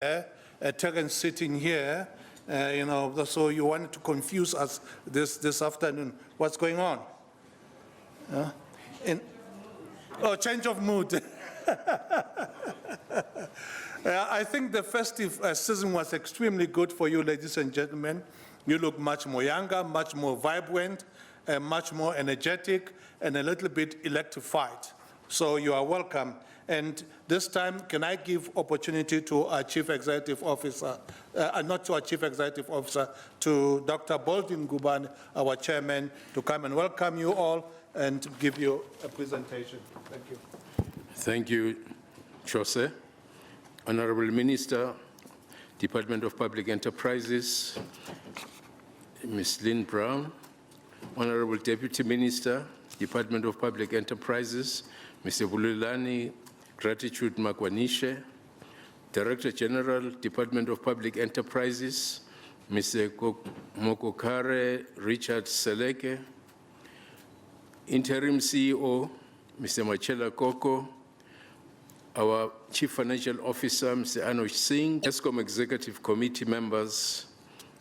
Terence sitting here, you know, so you wanted to confuse us this afternoon. What's going on? Oh, change of mood. I think the festive season was extremely good for you, ladies and gentlemen. You look much more younger, much more vibrant, much more energetic, and a little bit electrified. So you are welcome. And this time, can I give opportunity to our Chief Executive Officer, not to our Chief Executive Officer, to Dr. Baldwin Guban, our Chairman, to come and welcome you all and give you a presentation. Thank you. Thank you, Chose. Honorable Minister, Department of Public Enterprises, Ms. Lynn Brown, Honorable Deputy Minister, Department of Public Enterprises, Mr. Bululani Gratitude Makwanishe, Director General, Department of Public Enterprises, Mr. Mokokare Richard Seleke, Interim CEO, Mr. Machela Koko, our Chief Financial Officer, Mr. Anuj Singh, Eskom Executive Committee members,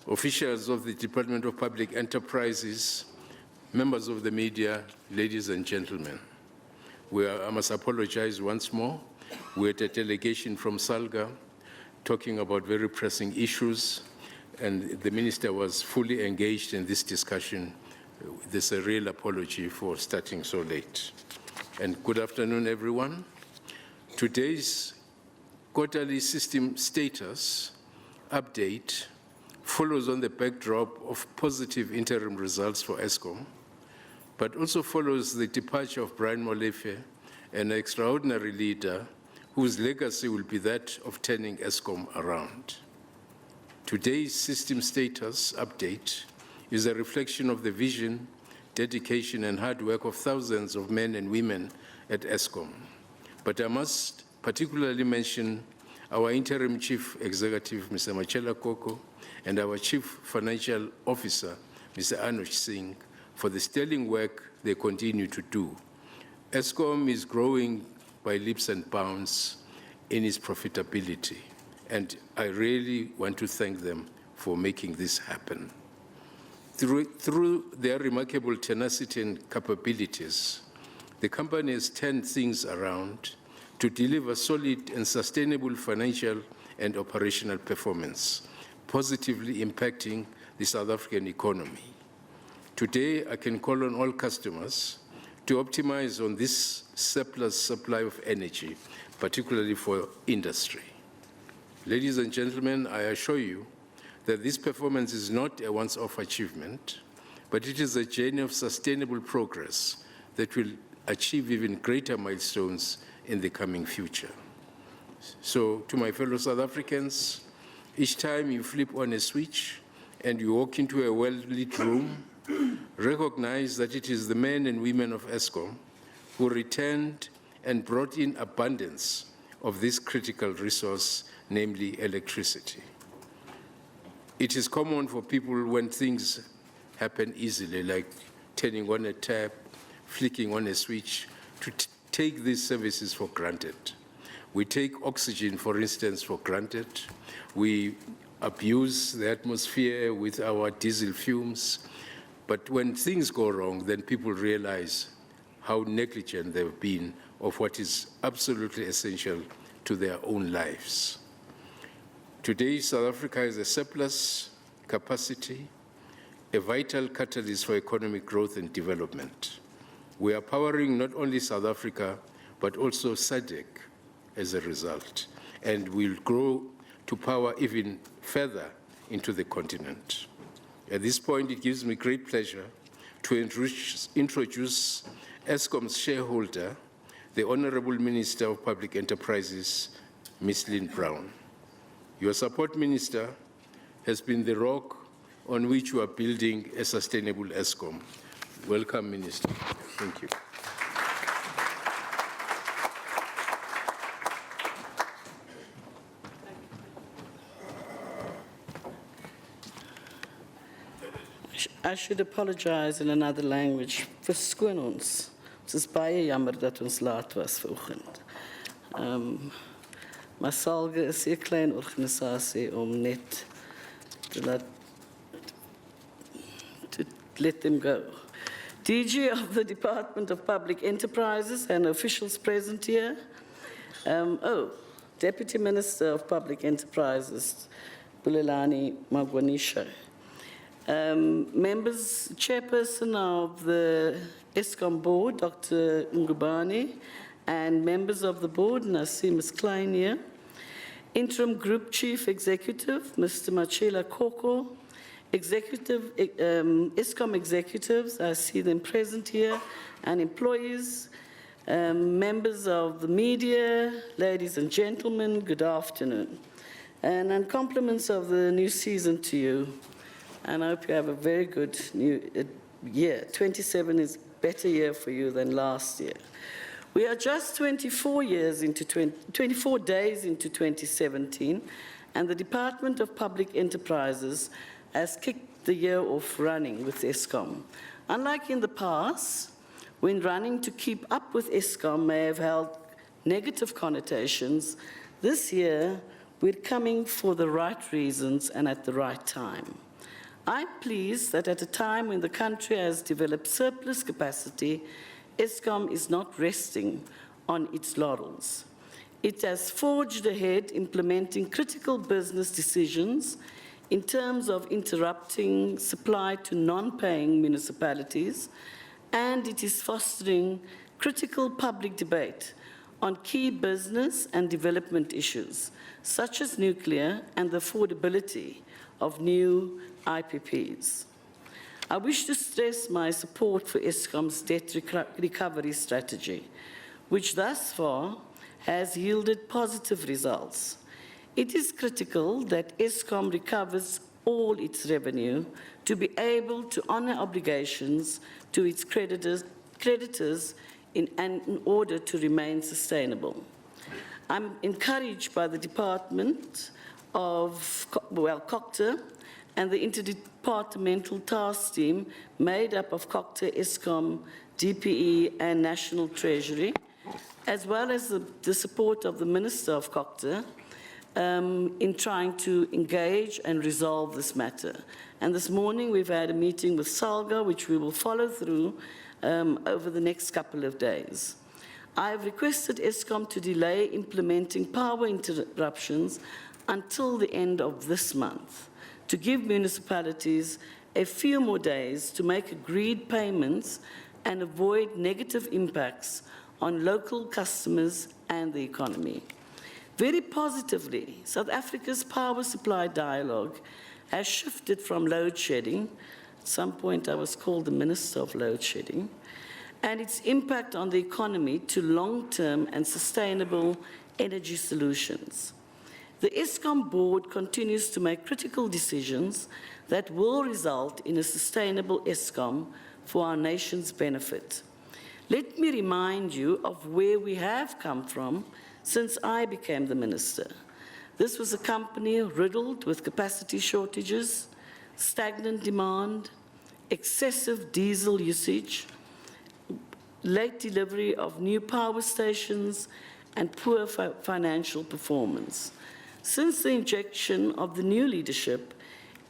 officials of the Department of Public Enterprises, members of the media, ladies and gentlemen. I must apologize once more. We're at a delegation from Salga talking about very pressing issues, and the minister was fully engaged in this discussion. There's a real apology for starting so late. And good afternoon, everyone. Today's quarterly system status update follows on the backdrop of positive interim results for Eskom, but also follows the departure of Brian Molefe, an extraordinary leader whose legacy will be that of turning Eskom around. Today's system status update is a reflection of the vision, dedication, and hard work of thousands of men and women at Eskom. But I must particularly mention our interim chief executive, Mr. Machela Koko, and our chief financial officer, Mr. Anuj Singh, for the sterling work they continue to do. Eskom is growing by leaps and bounds in its profitability, and I really want to thank them for making this happen. Through their remarkable tenacity and capabilities, the company has turned things around to deliver solid and sustainable financial and operational performance, positively impacting the South African economy. Today, I can call on all customers to optimize on this surplus supply of energy, particularly for industry. Ladies and gentlemen, I assure you that this performance is not a once-off achievement, but it is a journey of sustainable progress that will achieve even greater milestones in the coming future. So, to my fellow South Africans, each time you flip on a switch and you walk into a well-lit room, recognize that it is the men and women of Eskom who returned and brought in abundance of this critical resource, namely electricity. It is common for people when things happen easily, like turning on a tap, flicking on a switch, to take these services for granted. We take oxygen, for instance, for granted. We abuse the atmosphere with our diesel fumes. But when things go wrong, then people realize how negligent they've been of what is absolutely essential to their own lives. Today, South Africa has a surplus capacity, a vital catalyst for economic growth and development. We are powering not only South Africa, but also SADC as a result, and will grow to power even further into the continent. At this point, it gives me great pleasure to introduce Eskom's shareholder, the Honorable Minister of Public Enterprises, Ms. Lynn Brown. Your support, Minister, has been the rock on which you are building a sustainable Eskom. Welcome, Minister. Thank you. I should apologize in another language. Verskoon ons. Het is baie jammer dat ons laat was vanoggend. Maar SALGA is 'n klein organisasie om net te let them go. DG of the Department of Public Enterprises and officials present here. Deputy Minister of Public Enterprises, Bulelani Magwanisha. Members, Chairperson of the Eskom Board, Dr. Ngubane, and members of the board, and I see Ms. Klein here. Interim Group Chief Executive, Mr. Machela Koko. Eskom executives, I see them present here, and employees, members of the media, ladies and gentlemen, good afternoon. And compliments of the new season to you. And I hope you have a very good new year. 27 is a better year for you than last year. We are just 24 days into 2017, and the Department of Public Enterprises has kicked the year off running with Eskom. Unlike in the past, when running to keep up with Eskom may have held negative connotations, this year we're coming for the right reasons and at the right time. I'm pleased that at a time when the country has developed surplus capacity, Eskom is not resting on its laurels. It has forged ahead implementing critical business decisions in terms of interrupting supply to non-paying municipalities, and it is fostering critical public debate on key business and development issues, such as nuclear and the affordability of new IPPs. I wish to stress my support for Eskom's debt recovery strategy, which thus far has yielded positive results. It is critical that Eskom recovers all its revenue to be able to honor obligations to its creditors in order to remain sustainable. I'm encouraged by the Department of, COCTA, and the Interdepartmental Task Team made up of COCTA, Eskom, DPE, and National Treasury, as well as the support of the Minister of COCTA, in trying to engage and resolve this matter. And this morning we've had a meeting with SALGA, which we will follow through over the next couple of days. I have requested Eskom to delay implementing power interruptions until the end of this month, to give municipalities a few more days to make agreed payments and avoid negative impacts on local customers and the economy. Very positively, South Africa's power supply dialogue has shifted from load shedding. At some point I was called the Minister of Load Shedding, and its impact on the economy to long-term and sustainable energy solutions. The Eskom board continues to make critical decisions that will result in a sustainable Eskom for our nation's benefit. Let me remind you of where we have come from since I became the minister. This was a company riddled with capacity shortages, stagnant demand, excessive diesel usage, late delivery of new power stations, and poor financial performance. Since the injection of the new leadership,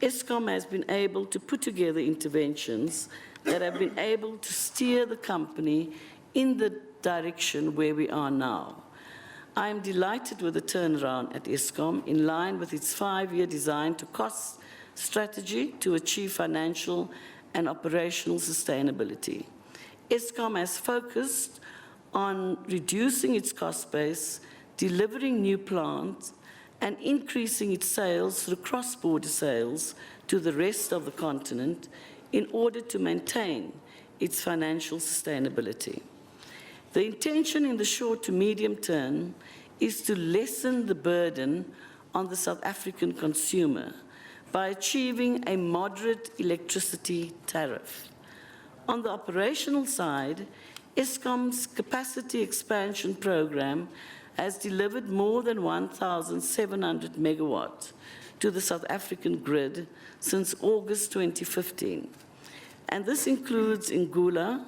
Eskom has been able to put together interventions that have been able to steer the company in the direction where we are now. I am delighted with the turnaround at Eskom, in line with its 5-year design to cost strategy to achieve financial and operational sustainability. Eskom has focused on reducing its cost base, delivering new plants, and increasing its sales through cross-border sales to the rest of the continent in order to maintain its financial sustainability. The intention in the short to medium term is to lessen the burden on the South African consumer by achieving a moderate electricity tariff. On the operational side, Eskom's capacity expansion program has delivered more than 1,700 megawatts to the South African grid since August 2015. And this includes Ngula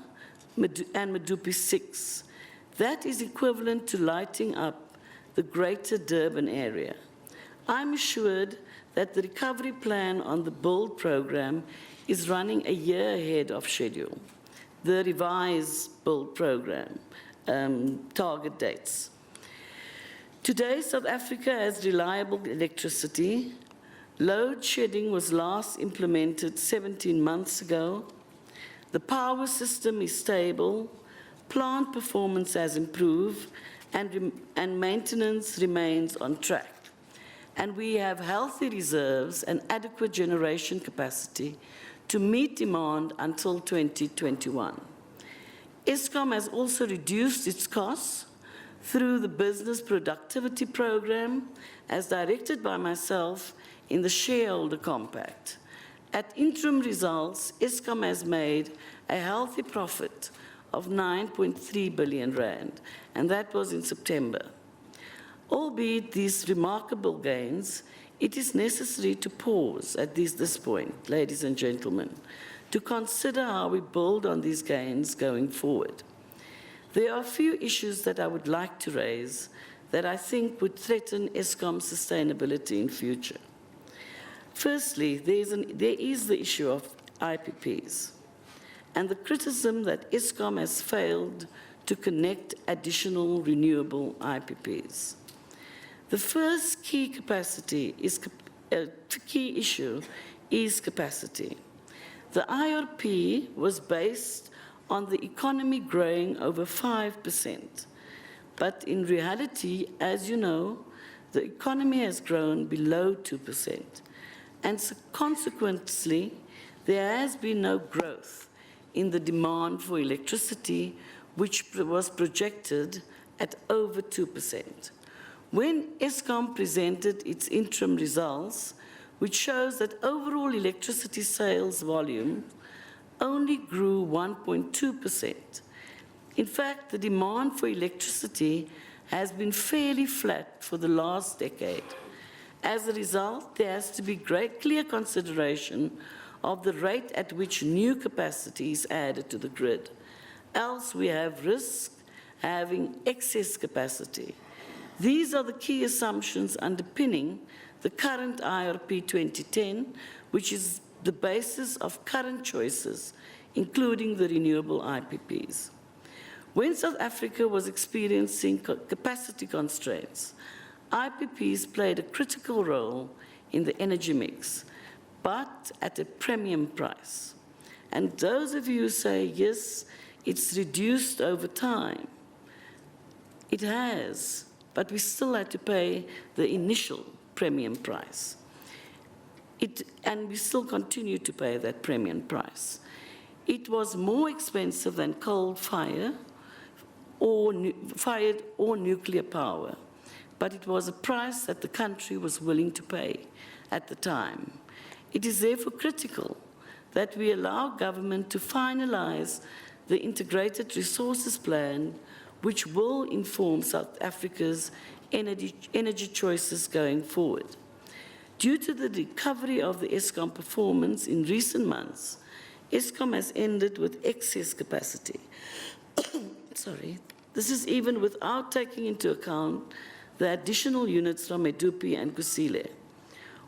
and Medupi 6. That is equivalent to lighting up the Greater Durban area. I'm assured that the recovery plan on the BUILD program is running a year ahead of schedule. The revised BUILD program target dates. Today, South Africa has reliable electricity. Load shedding was last implemented 17 months ago. The power system is stable, plant performance has improved, and maintenance remains on track. And we have healthy reserves and adequate generation capacity to meet demand until 2021. Eskom has also reduced its costs through the Business Productivity Program, as directed by myself in the Shareholder Compact. At interim results, Eskom has made a healthy profit of 9.3 billion rand, and that was in September. Albeit these remarkable gains, it is necessary to pause at this point, ladies and gentlemen, to consider how we build on these gains going forward. There are a few issues that I would like to raise that I think would threaten Eskom's sustainability in future. Firstly, there is the issue of IPPs and the criticism that Eskom has failed to connect additional renewable IPPs. The first key issue is capacity. The IRP was based on the economy growing over 5%. But in reality, as you know, the economy has grown below 2%. And so consequently, there has been no growth in the demand for electricity, which was projected at over 2%. When Eskom presented its interim results, which shows that overall electricity sales volume only grew 1.2%. In fact, the demand for electricity has been fairly flat for the last decade. As a result, there has to be clear consideration of the rate at which new capacity is added to the grid. Else we have risk having excess capacity. These are the key assumptions underpinning the current IRP 2010, which is the basis of current choices, including the renewable IPPs. When South Africa was experiencing capacity constraints, IPPs played a critical role in the energy mix, but at a premium price. And those of you who say, yes, it's reduced over time, it has, but we still had to pay the initial premium price. And we still continue to pay that premium price. It was more expensive than coal-fired or nuclear power, but it was a price that the country was willing to pay at the time. It is therefore critical that we allow government to finalize the Integrated Resources Plan, which will inform South Africa's energy choices going forward. Due to the recovery of the Eskom performance in recent months, Eskom has ended with excess capacity. Sorry. This is even without taking into account the additional units from Medupi and Kusile.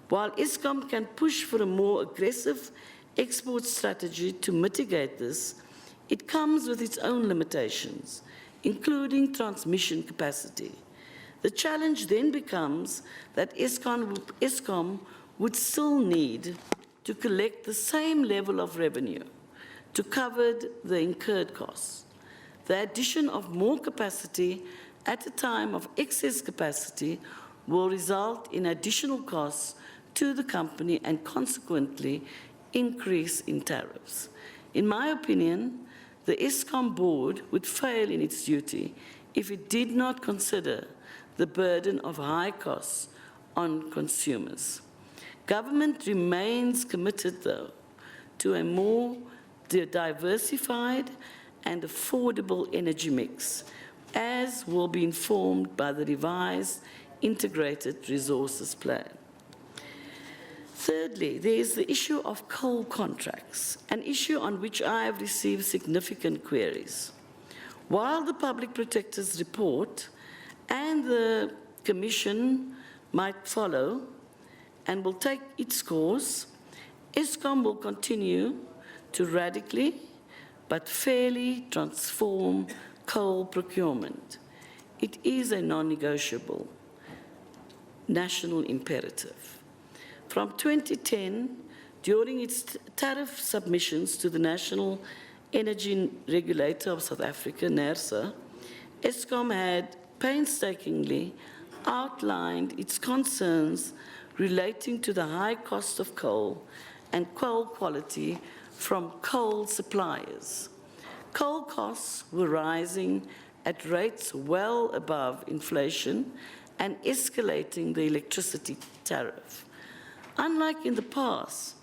While Eskom can push for a more aggressive export strategy to mitigate this, it comes with its own limitations, including transmission capacity. The challenge then becomes that Eskom would still need to collect the same level of revenue to cover the incurred costs. The addition of more capacity at a time of excess capacity will result in additional costs to the company and consequently increase in tariffs. In my opinion, the Eskom board would fail in its duty if it did not consider the burden of high costs on consumers. Government remains committed, though, to a more diversified and affordable energy mix, as will be informed by the revised Integrated Resources Plan. Thirdly, there is the issue of coal contracts, an issue on which I have received significant queries. While the Public Protector's report and the Commission might follow and will take its course, Eskom will continue to radically but fairly transform coal procurement. It is a non-negotiable national imperative. From 2010, during its tariff submissions to the National Energy Regulator of South Africa, NERSA, Eskom had painstakingly outlined its concerns relating to the high cost of coal and coal quality from coal suppliers. Coal costs were rising at rates well above inflation and escalating the electricity tariff. Unlike in the past,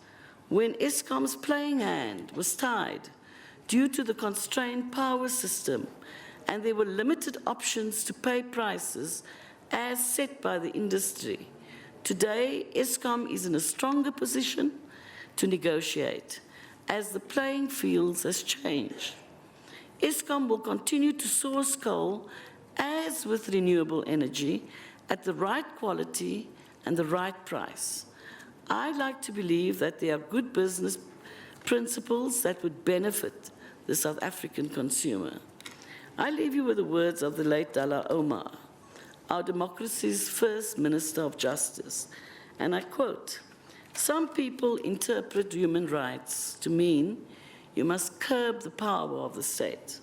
when Eskom's playing hand was tied due to the constrained power system and there were limited options to pay prices as set by the industry, today Eskom is in a stronger position to negotiate as the playing field has changed. Eskom will continue to source coal as with renewable energy at the right quality and the right price. I like to believe that there are good business principles that would benefit the South African consumer. I leave you with the words of the late Dalla Omar, our democracy's first Minister of Justice, and I quote, "Some people interpret human rights to mean you must curb the power of the state,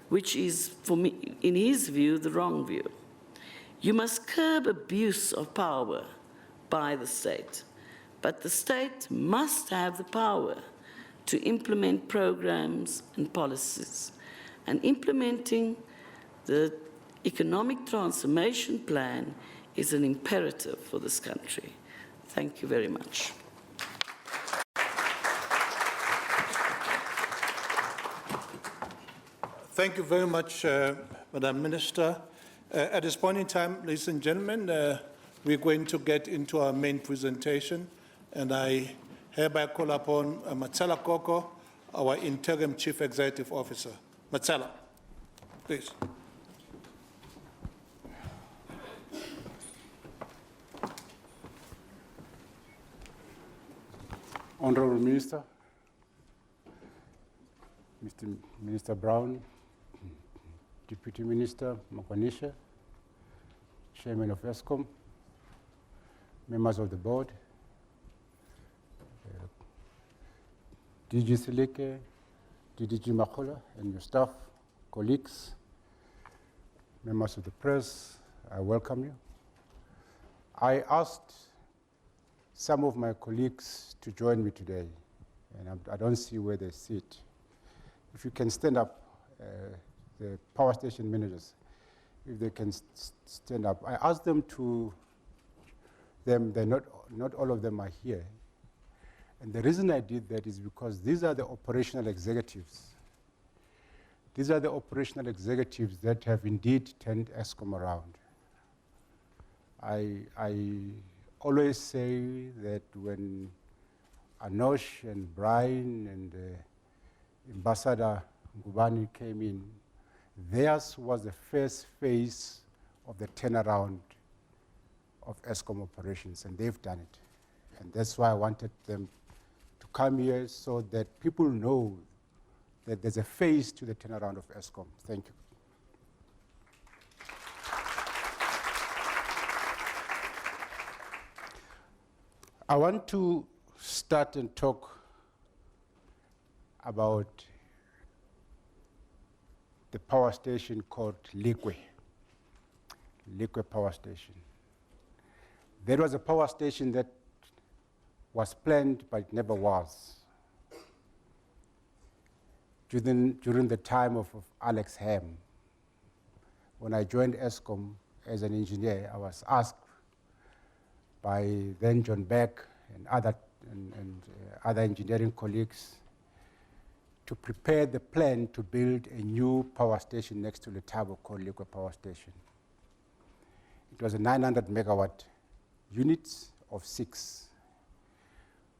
which is, for me, in his view, the wrong view. You must curb abuse of power by the state, but the state must have the power to implement programs and policies. And implementing the economic transformation plan is an imperative for this country." Thank you very much. Thank you very much, Madam Minister. At this point in time, ladies and gentlemen, we're going to get into our main presentation, and I hereby call upon Matsala Koko, our Interim Chief Executive Officer. Matsala, please. Honorable Minister, Mr. Minister Brown, Deputy Minister Makwanisha, Chairman of Eskom, members of the board, DG Sileke, DDG Makhola, and your staff, colleagues, members of the press, I welcome you. I asked some of my colleagues to join me today, and I don't see where they sit. If you can stand up, the power station managers, if they can stand up. I asked them not all of them are here. And the reason I did that is because these are the operational executives. These are the operational executives that have indeed turned Eskom around. I always say that when Anosh and Brian and Ambassador Ngubani came in, theirs was the first phase of the turnaround of Eskom operations, and they've done it. And that's why I wanted them to come here so that people know that there's a phase to the turnaround of Eskom. Thank you. I want to start and talk about the power station called Likwe Power Station. There was a power station that was planned but it never was. During the time of Alex Ham, when I joined Eskom as an engineer, I was asked by then John Beck and other engineering colleagues to prepare the plan to build a new power station next to Letabo called Likwe Power Station. It was a 900 megawatt unit of 6,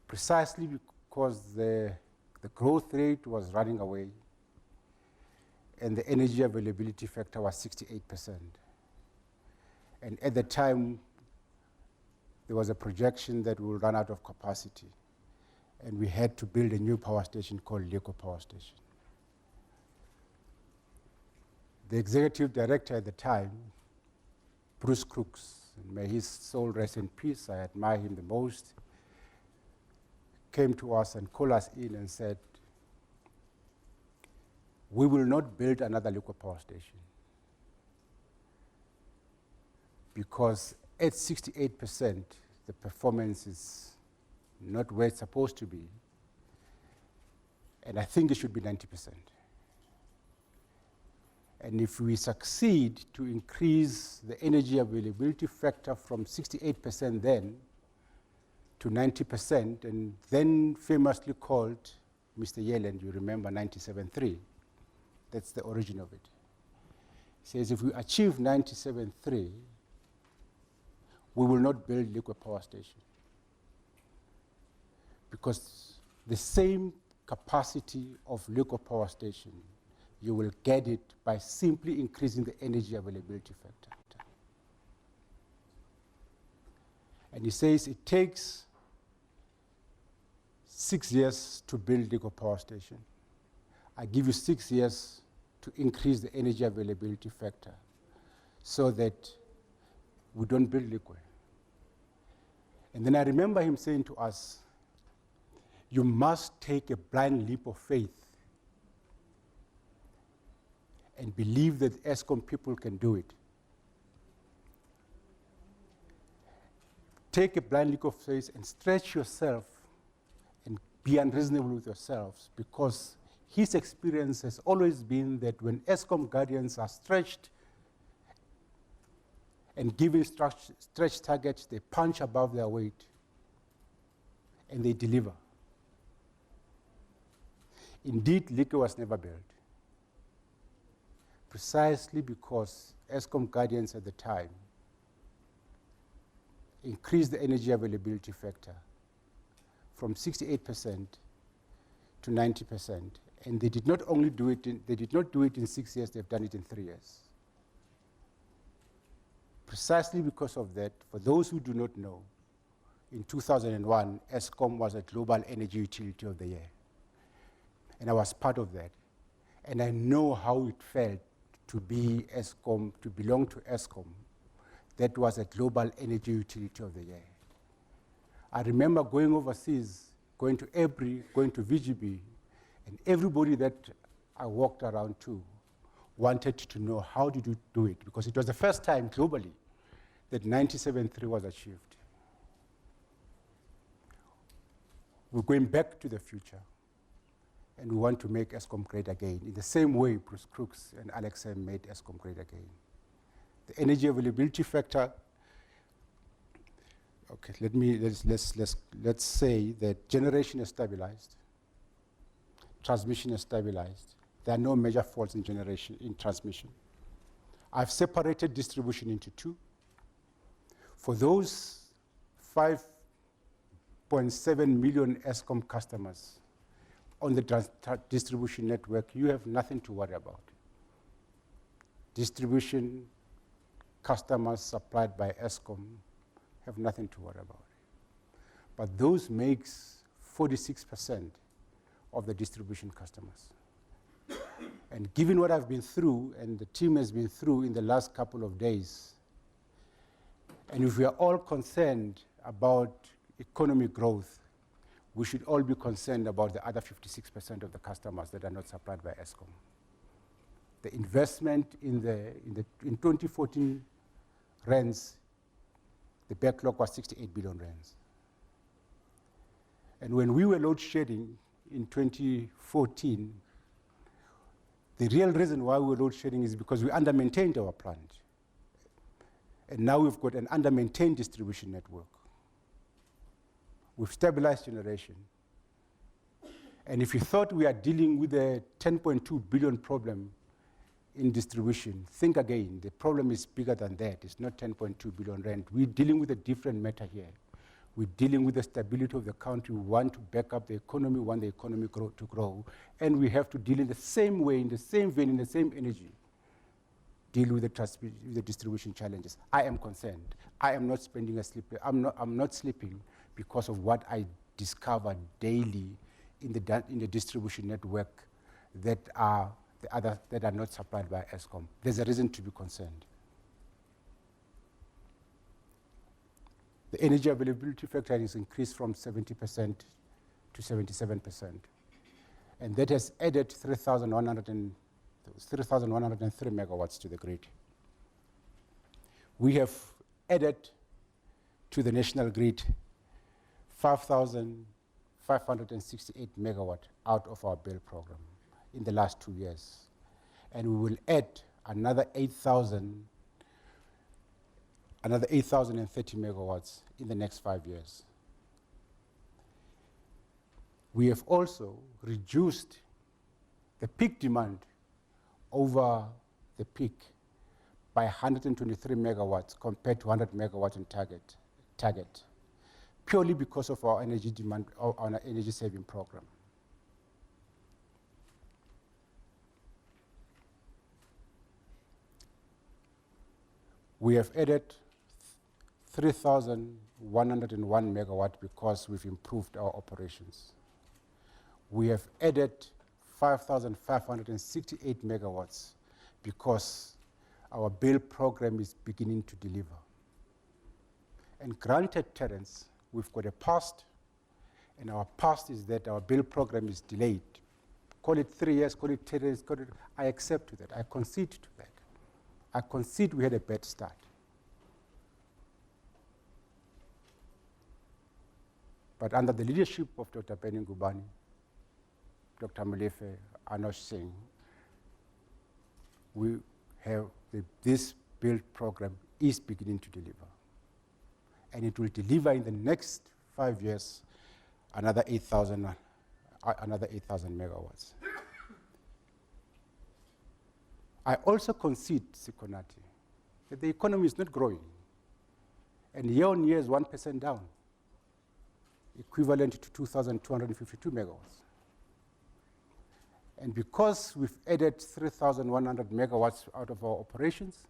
precisely because the growth rate was running away and the energy availability factor was 68%. And at the time, there was a projection that we will run out of capacity. And we had to build a new power station called Leko Power Station. The executive director at the time, Bruce Crooks, and may his soul rest in peace, I admire him the most, came to us and called us in and said, we will not build another Leko Power Station because at 68%, the performance is not where it's supposed to be, and I think it should be 90%. And if we succeed to increase the energy availability factor from 68% then to 90%, and then famously called Mr. Yellen, you remember 97.3, that's the origin of it. He says if we achieve 97.3, we will not build Leko Power Station because the same capacity of Leko Power Station, you will get it by simply increasing the energy availability factor. And he says it takes 6 years to build Leko Power Station. I give you 6 years to increase the energy availability factor so that we don't build Leko. And then I remember him saying to us, you must take a blind leap of faith and believe that Eskom people can do it. Take a blind leap of faith and stretch yourself and be unreasonable with yourselves, because his experience has always been that when Eskom guardians are stretched and given stretch targets, they punch above their weight and they deliver. Indeed, Leko was never built, precisely because Eskom guardians at the time increased the energy availability factor from 68% to 90%. And they did not only do it they did not do it in 6 years, they've done it in 3 years. Precisely because of that, for those who do not know, in 2001, Eskom was a Global Energy Utility of the Year. And I was part of that. And I know how it felt to be Eskom, to belong to Eskom. That was a Global Energy Utility of the Year. I remember going overseas, going to EBRI, going to VGB, and everybody that I walked around to wanted to know how did you do it, because it was the first time globally that 97.3 was achieved. We're going back to the future, and we want to make Eskom great again, in the same way Bruce Crooks and Alex Hem made Eskom great again. The energy availability factor, okay, let's say that generation is stabilized, transmission is stabilized. There are no major faults in generation, in transmission. I've separated distribution into two. For those 5.7 million Eskom customers on the distribution network, you have nothing to worry about. Distribution customers supplied by Eskom have nothing to worry about. But those makes 46% of the distribution customers. And given what I've been through, and the team has been through in the last couple of days, and if we are all concerned about economic growth, we should all be concerned about the other 56% of the customers that are not supplied by Eskom. The investment in 2014 rands, the backlog was 68 billion rands. And when we were load shedding in 2014, the real reason why we were load shedding is because we under-maintained our plant. And now we've got an under-maintained distribution network. We've stabilized generation. And if you thought we are dealing with a 10.2 billion problem in distribution, think again. The problem is bigger than that. It's not 10.2 billion rand. We're dealing with a different matter here. We're dealing with the stability of the country. We want to back up the economy, we want the economy to grow. And we have to deal in the same way, in the same vein, in the same energy deal with the distribution challenges. I am concerned. I am not spending I'm not sleeping because of what I discover daily in the distribution network that are not supplied by Eskom. There's a reason to be concerned. The energy availability factor has increased from 70% to 77%. And that has added 3,103 megawatts to the grid. We have added to the national grid 5,568 megawatt out of our build program in the last 2 years. And we will add another 8,030 megawatts in the next 5 years. We have also reduced the peak demand over the peak by 123 megawatts compared to 100 megawatts on target, purely because of our energy demand, our energy saving program. We have added 3,101 megawatts because we've improved our operations. We have added 5,568 megawatts because our build program is beginning to deliver. And granted, Terence, we've got a past, and our past is that our build program is delayed. Call it 3 years, call it 10 years, I accept that, I concede to that. I concede we had a bad start. But under the leadership of Dr. Penny Ngubane, Dr. Molefe, Anosh Singh, we have this build program is beginning to deliver. And it will deliver in the next 5 years another 8,000 megawatts. I also concede, Sikonati, that the economy is not growing. And year on year is 1% down, equivalent to 2,252 megawatts. And because we've added 3,100 megawatts out of our operations,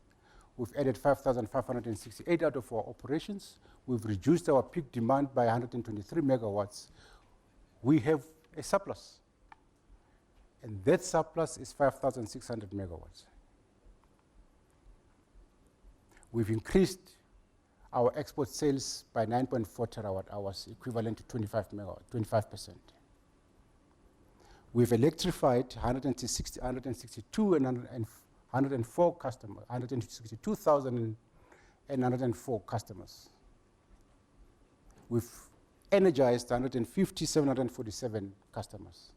we've added 5,568 out of our operations, we've reduced our peak demand by 123 megawatts, we have a surplus. And that surplus is 5,600 megawatts. We've increased our export sales by 9.4 terawatt hours, equivalent to 25%. We've electrified 162 and 104 customers, 162,000 and 104 customers. We've energized 147 customers.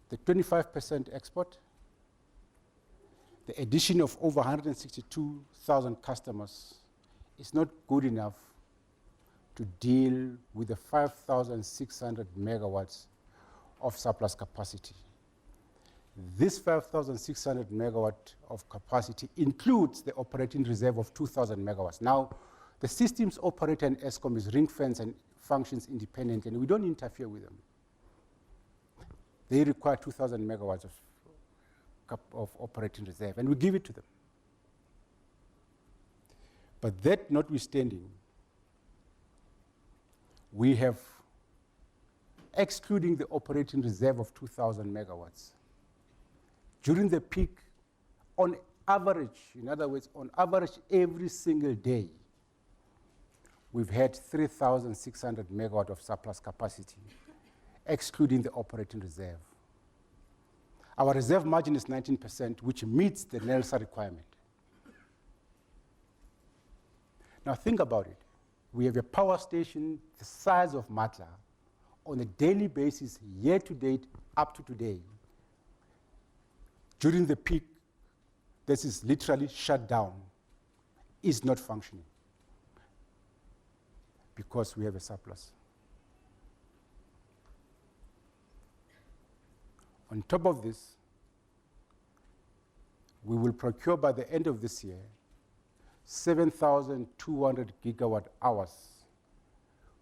The 25% export, the addition of over 162,000 customers is not good enough to deal with the 5,600 megawatts of surplus capacity. This 5,600 megawatt of capacity includes the operating reserve of 2,000 megawatts. Now, the systems operator in Eskom is ring-fenced and functions independently, and we don't interfere with them. They require 2,000 megawatts of operating reserve, and we give it to them. But that notwithstanding, we have, excluding the operating reserve of 2,000 megawatts, during the peak, on average, in other words, on average every single day, we've had 3,600 megawatt of surplus capacity, excluding the operating reserve. Our reserve margin is 19%, which meets the NELSA requirement. Now think about it. We have a power station the size of Matla on a daily basis, year to date, up to today. During the peak, this is literally shut down, is not functioning because we have a surplus. On top of this, we will procure by the end of this year 7,200 gigawatt hours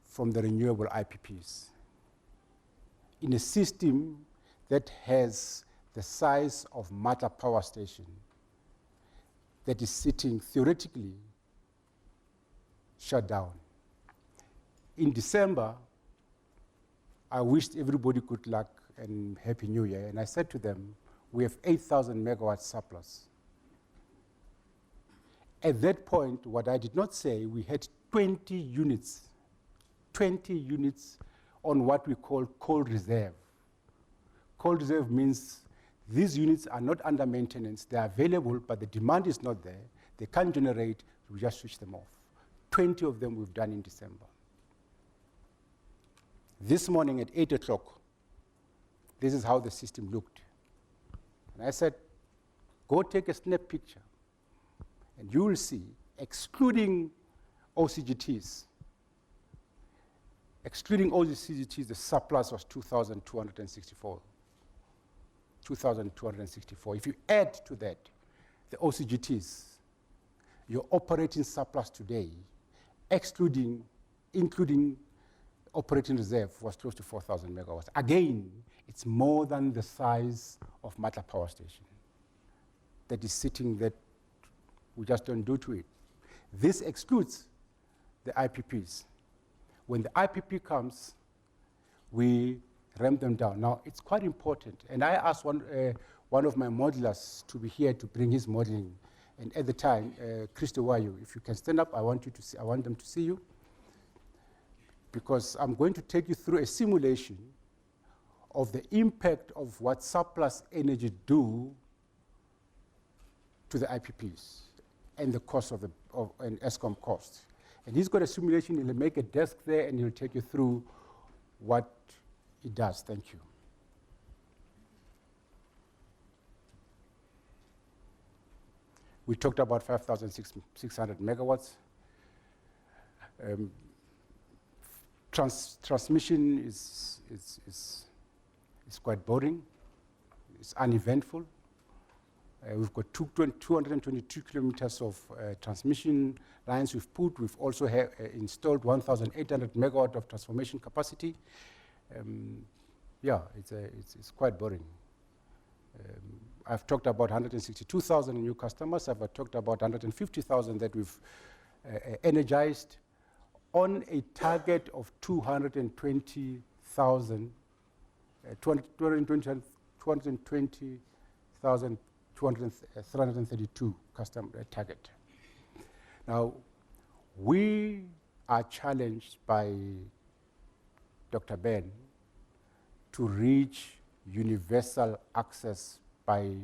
from the renewable IPPs in a system that has the size of Matla Power Station that is sitting theoretically shut down. In December, I wished everybody good luck and Happy New Year, and I said to them, we have 8,000 megawatts surplus. At that point, what I did not say, we had 20 units on what we call cold reserve. Cold reserve means these units are not under maintenance, they are available, but the demand is not there, they can't generate, we just switch them off. 20 of them we've done in December. This morning at 8 o'clock, this is how the system looked. And I said, go take a snap picture, and you will see, excluding OCGTs, the surplus was 2,264. 2,264. If you add to that the OCGTs, your operating surplus today, including operating reserve, was close to 4,000 megawatts. Again, it's more than the size of Matla Power Station that is sitting that we just don't do to it. This excludes the IPPs. When the IPP comes, we ramp them down. Now, it's quite important, and I asked one of my modelers to be here to bring his modeling, and at the time, Christo Wayu, if you can stand up, I want them to see you, because I'm going to take you through a simulation of the impact of what surplus energy do to the IPPs and the cost of an Eskom cost. And he's got a simulation, he'll make a desk there, and he'll take you through what it does. Thank you. We talked about 5,600 megawatts. Transmission is quite boring. It's uneventful. We've got 222 kilometers of transmission lines we've put. We've also installed 1,800 megawatt of transformation capacity. Yeah, it's quite boring. I've talked about 162,000 new customers. I've talked about 150,000 that we've energized on a target of 220,000, 332 customer target. Now, we are challenged by Dr. Ben to reach universal access by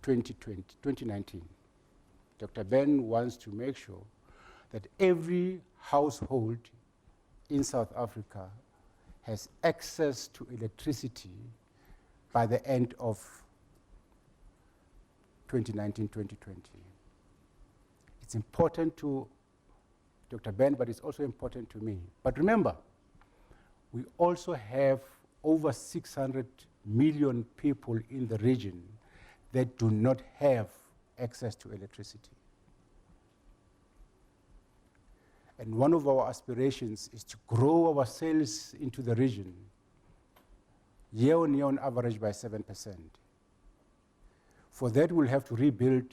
2019. Dr. Ben wants to make sure that every household in South Africa has access to electricity by the end of 2019, 2020. It's important to Dr. Ben, but it's also important to me. But remember, we also have over 600 million people in the region that do not have access to electricity. And one of our aspirations is to grow our sales into the region year on average by 7%. For that, we'll have to rebuild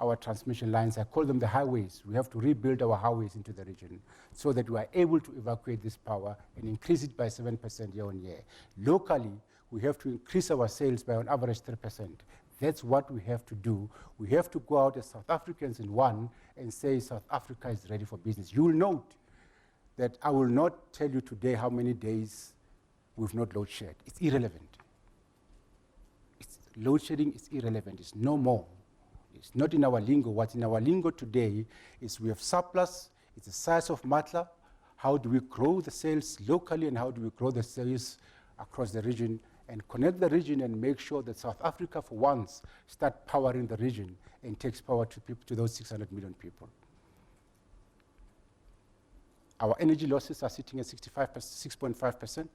our transmission lines. I call them the highways. We have to rebuild our highways into the region so that we are able to evacuate this power and increase it by 7% year on year. Locally, we have to increase our sales by on average 3%. That's what we have to do. We have to go out as South Africans in one and say South Africa is ready for business. You will note that I will not tell you today how many days we've not load shed. It's irrelevant. Load shedding is irrelevant. It's no more. It's not in our lingo. What's in our lingo today is we have surplus. It's the size of Matla. How do we grow the sales locally, and how do we grow the sales across the region and connect the region and make sure that South Africa, for once, start powering the region and takes power to people, to those 600 million people. Our energy losses are sitting at 6.5%.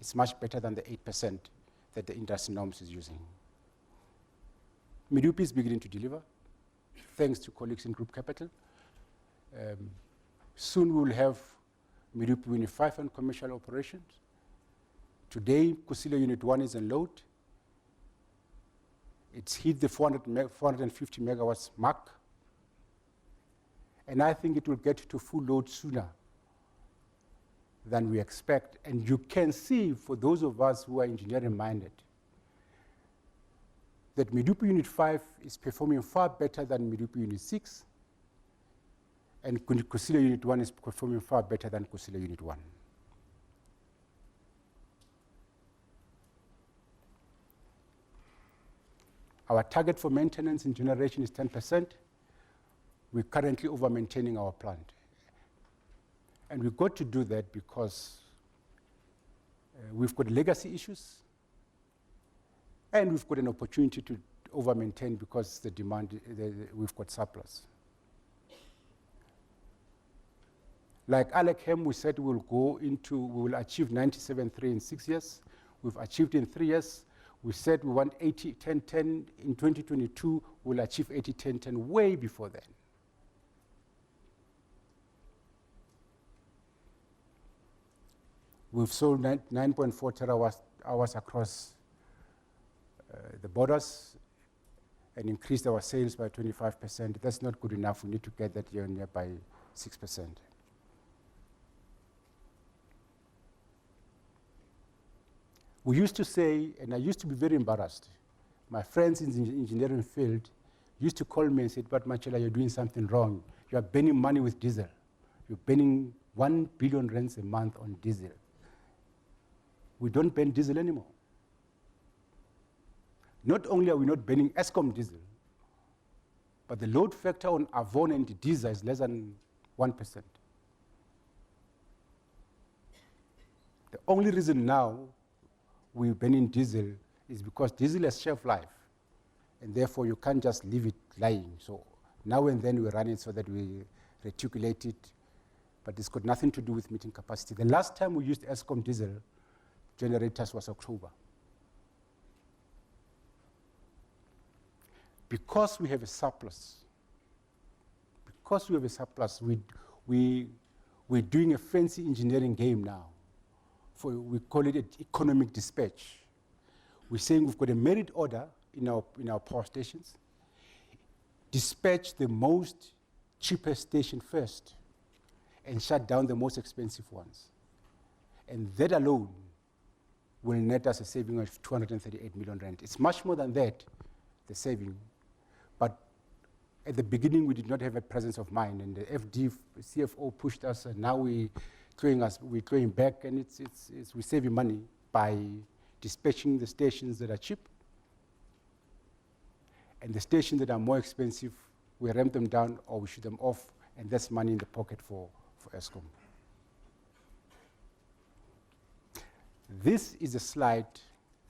It's much better than the 8% that the industry norms is using. Medupi is beginning to deliver, thanks to colleagues in Group Capital. Soon we will have Medupi Unit 5 on commercial operations. Today, Kusile Unit 1 is on load. It's hit the 450 megawatts mark. And I think it will get to full load sooner than we expect. And you can see, for those of us who are engineering-minded, that Medupi Unit 5 is performing far better than Medupi Unit 6, and Kusile Unit 1 is performing far better than Kusile Unit 1. Our target for maintenance in generation is 10%. We're currently over-maintaining our plant. And we've got to do that because we've got legacy issues, and we've got an opportunity to over-maintain because the demand, we've got surplus. Like Alec Hem, we said we will achieve 97.3 in 6 years. We've achieved in 3 years. We said we want 80-10-10 in 2022. We'll achieve 80-10-10 way before then. We've sold 9.4 terawatt hours across the borders and increased our sales by 25%. That's not good enough. We need to get that year on year by 6%. We used to say, and I used to be very embarrassed, my friends in the engineering field used to call me and said, but Machela, you're doing something wrong. You are burning money with diesel. You're burning 1 billion rands a month on diesel. We don't burn diesel anymore. Not only are we not burning Eskom diesel, but the load factor on Avon and diesel is less than 1%. The only reason now we're burning diesel is because diesel has shelf life, and therefore you can't just leave it lying. So now and then we run it so that we reticulate it, but it's got nothing to do with meeting capacity. The last time we used Eskom diesel generators was October. Because we have a surplus, we're doing a fancy engineering game now. We call it economic dispatch. We're saying we've got a merit order in our power stations. Dispatch the most cheapest station first and shut down the most expensive ones. And that alone will net us a saving of 238 million rand. It's much more than that, the saving. But at the beginning, we did not have a presence of mind, and the FD, CFO pushed us, and now we're throwing back, and we're saving money by dispatching the stations that are cheap. And the stations that are more expensive, we ramp them down or we shoot them off, and that's money in the pocket for Eskom. This is a slide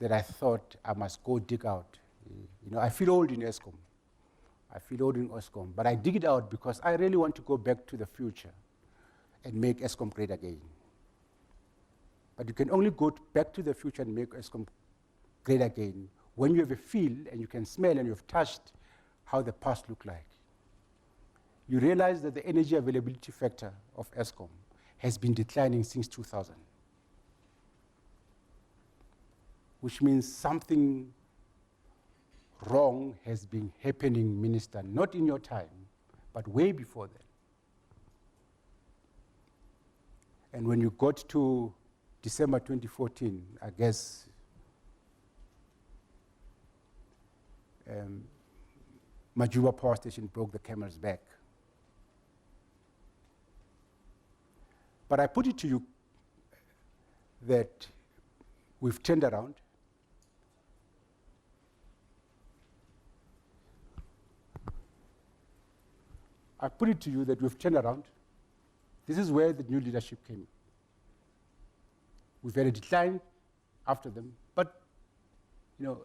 that I thought I must go dig out. You know, I feel old in Eskom. But I dig it out because I really want to go back to the future and make Eskom great again. But you can only go back to the future and make Eskom great again when you have a feel and you can smell and you've touched how the past looked like. You realize that the energy availability factor of Eskom has been declining since 2000. Which means something wrong has been happening, Minister, not in your time, but way before then. And when you got to December 2014, I guess Majuba Power Station broke the camel's back. But I put it to you that we've turned around. I put it to you that we've turned around. This is where the new leadership came. We've had a decline after them, but, you know,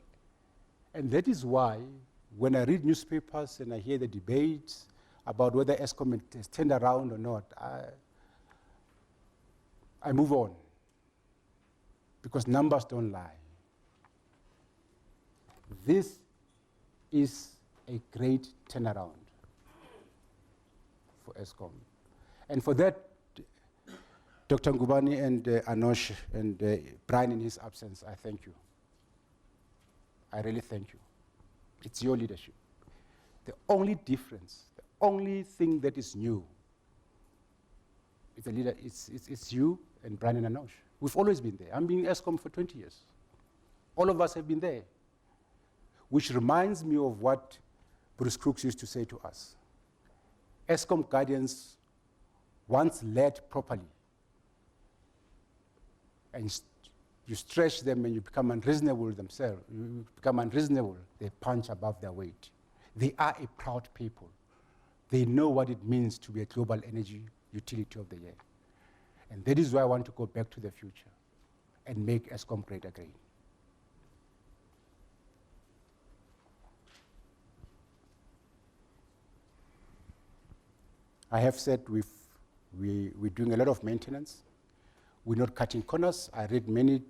and that is why when I read newspapers and I hear the debates about whether Eskom has turned around or not, I move on, because numbers don't lie. This is a great turnaround for Eskom. And for that, Dr. Ngubane and Anosh and Brian in his absence, I thank you. I really thank you. It's your leadership. The only difference, the only thing that is new, is the leader. It's you and Brian and Anosh. We've always been there. I've been in Eskom for 20 years. All of us have been there. Which reminds me of what Bruce Crooks used to say to us. Eskom guardians, once led properly, and you stretch them and you become unreasonable themselves, you become unreasonable, they punch above their weight. They are a proud people. They know what it means to be a global energy utility of the year. And that is why I want to go back to the future and make Eskom great again. I have said we're doing a lot of maintenance. We're not cutting corners. I read many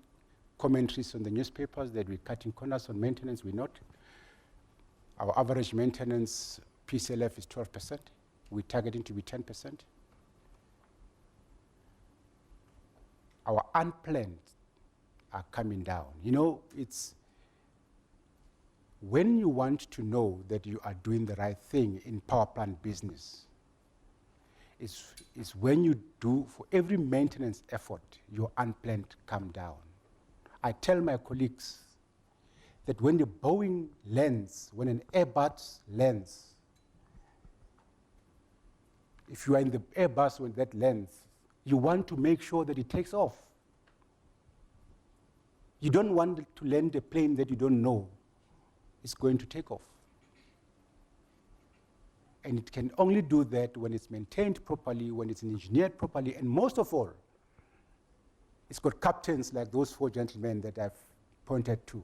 commentaries on the newspapers that we're cutting corners on maintenance. We're not. Our average maintenance PCLF is 12%. We're targeting to be 10%. Our unplanned are coming down. You know, it's when you want to know that you are doing the right thing in power plant business, is when you do, for every maintenance effort, your unplanned come down. I tell my colleagues that when the Boeing lands, when an Airbus lands, if you are in the Airbus when that lands, you want to make sure that it takes off. You don't want to land a plane that you don't know is going to take off. And it can only do that when it's maintained properly, when it's engineered properly, and most of all, it's got captains like those four gentlemen that I've pointed to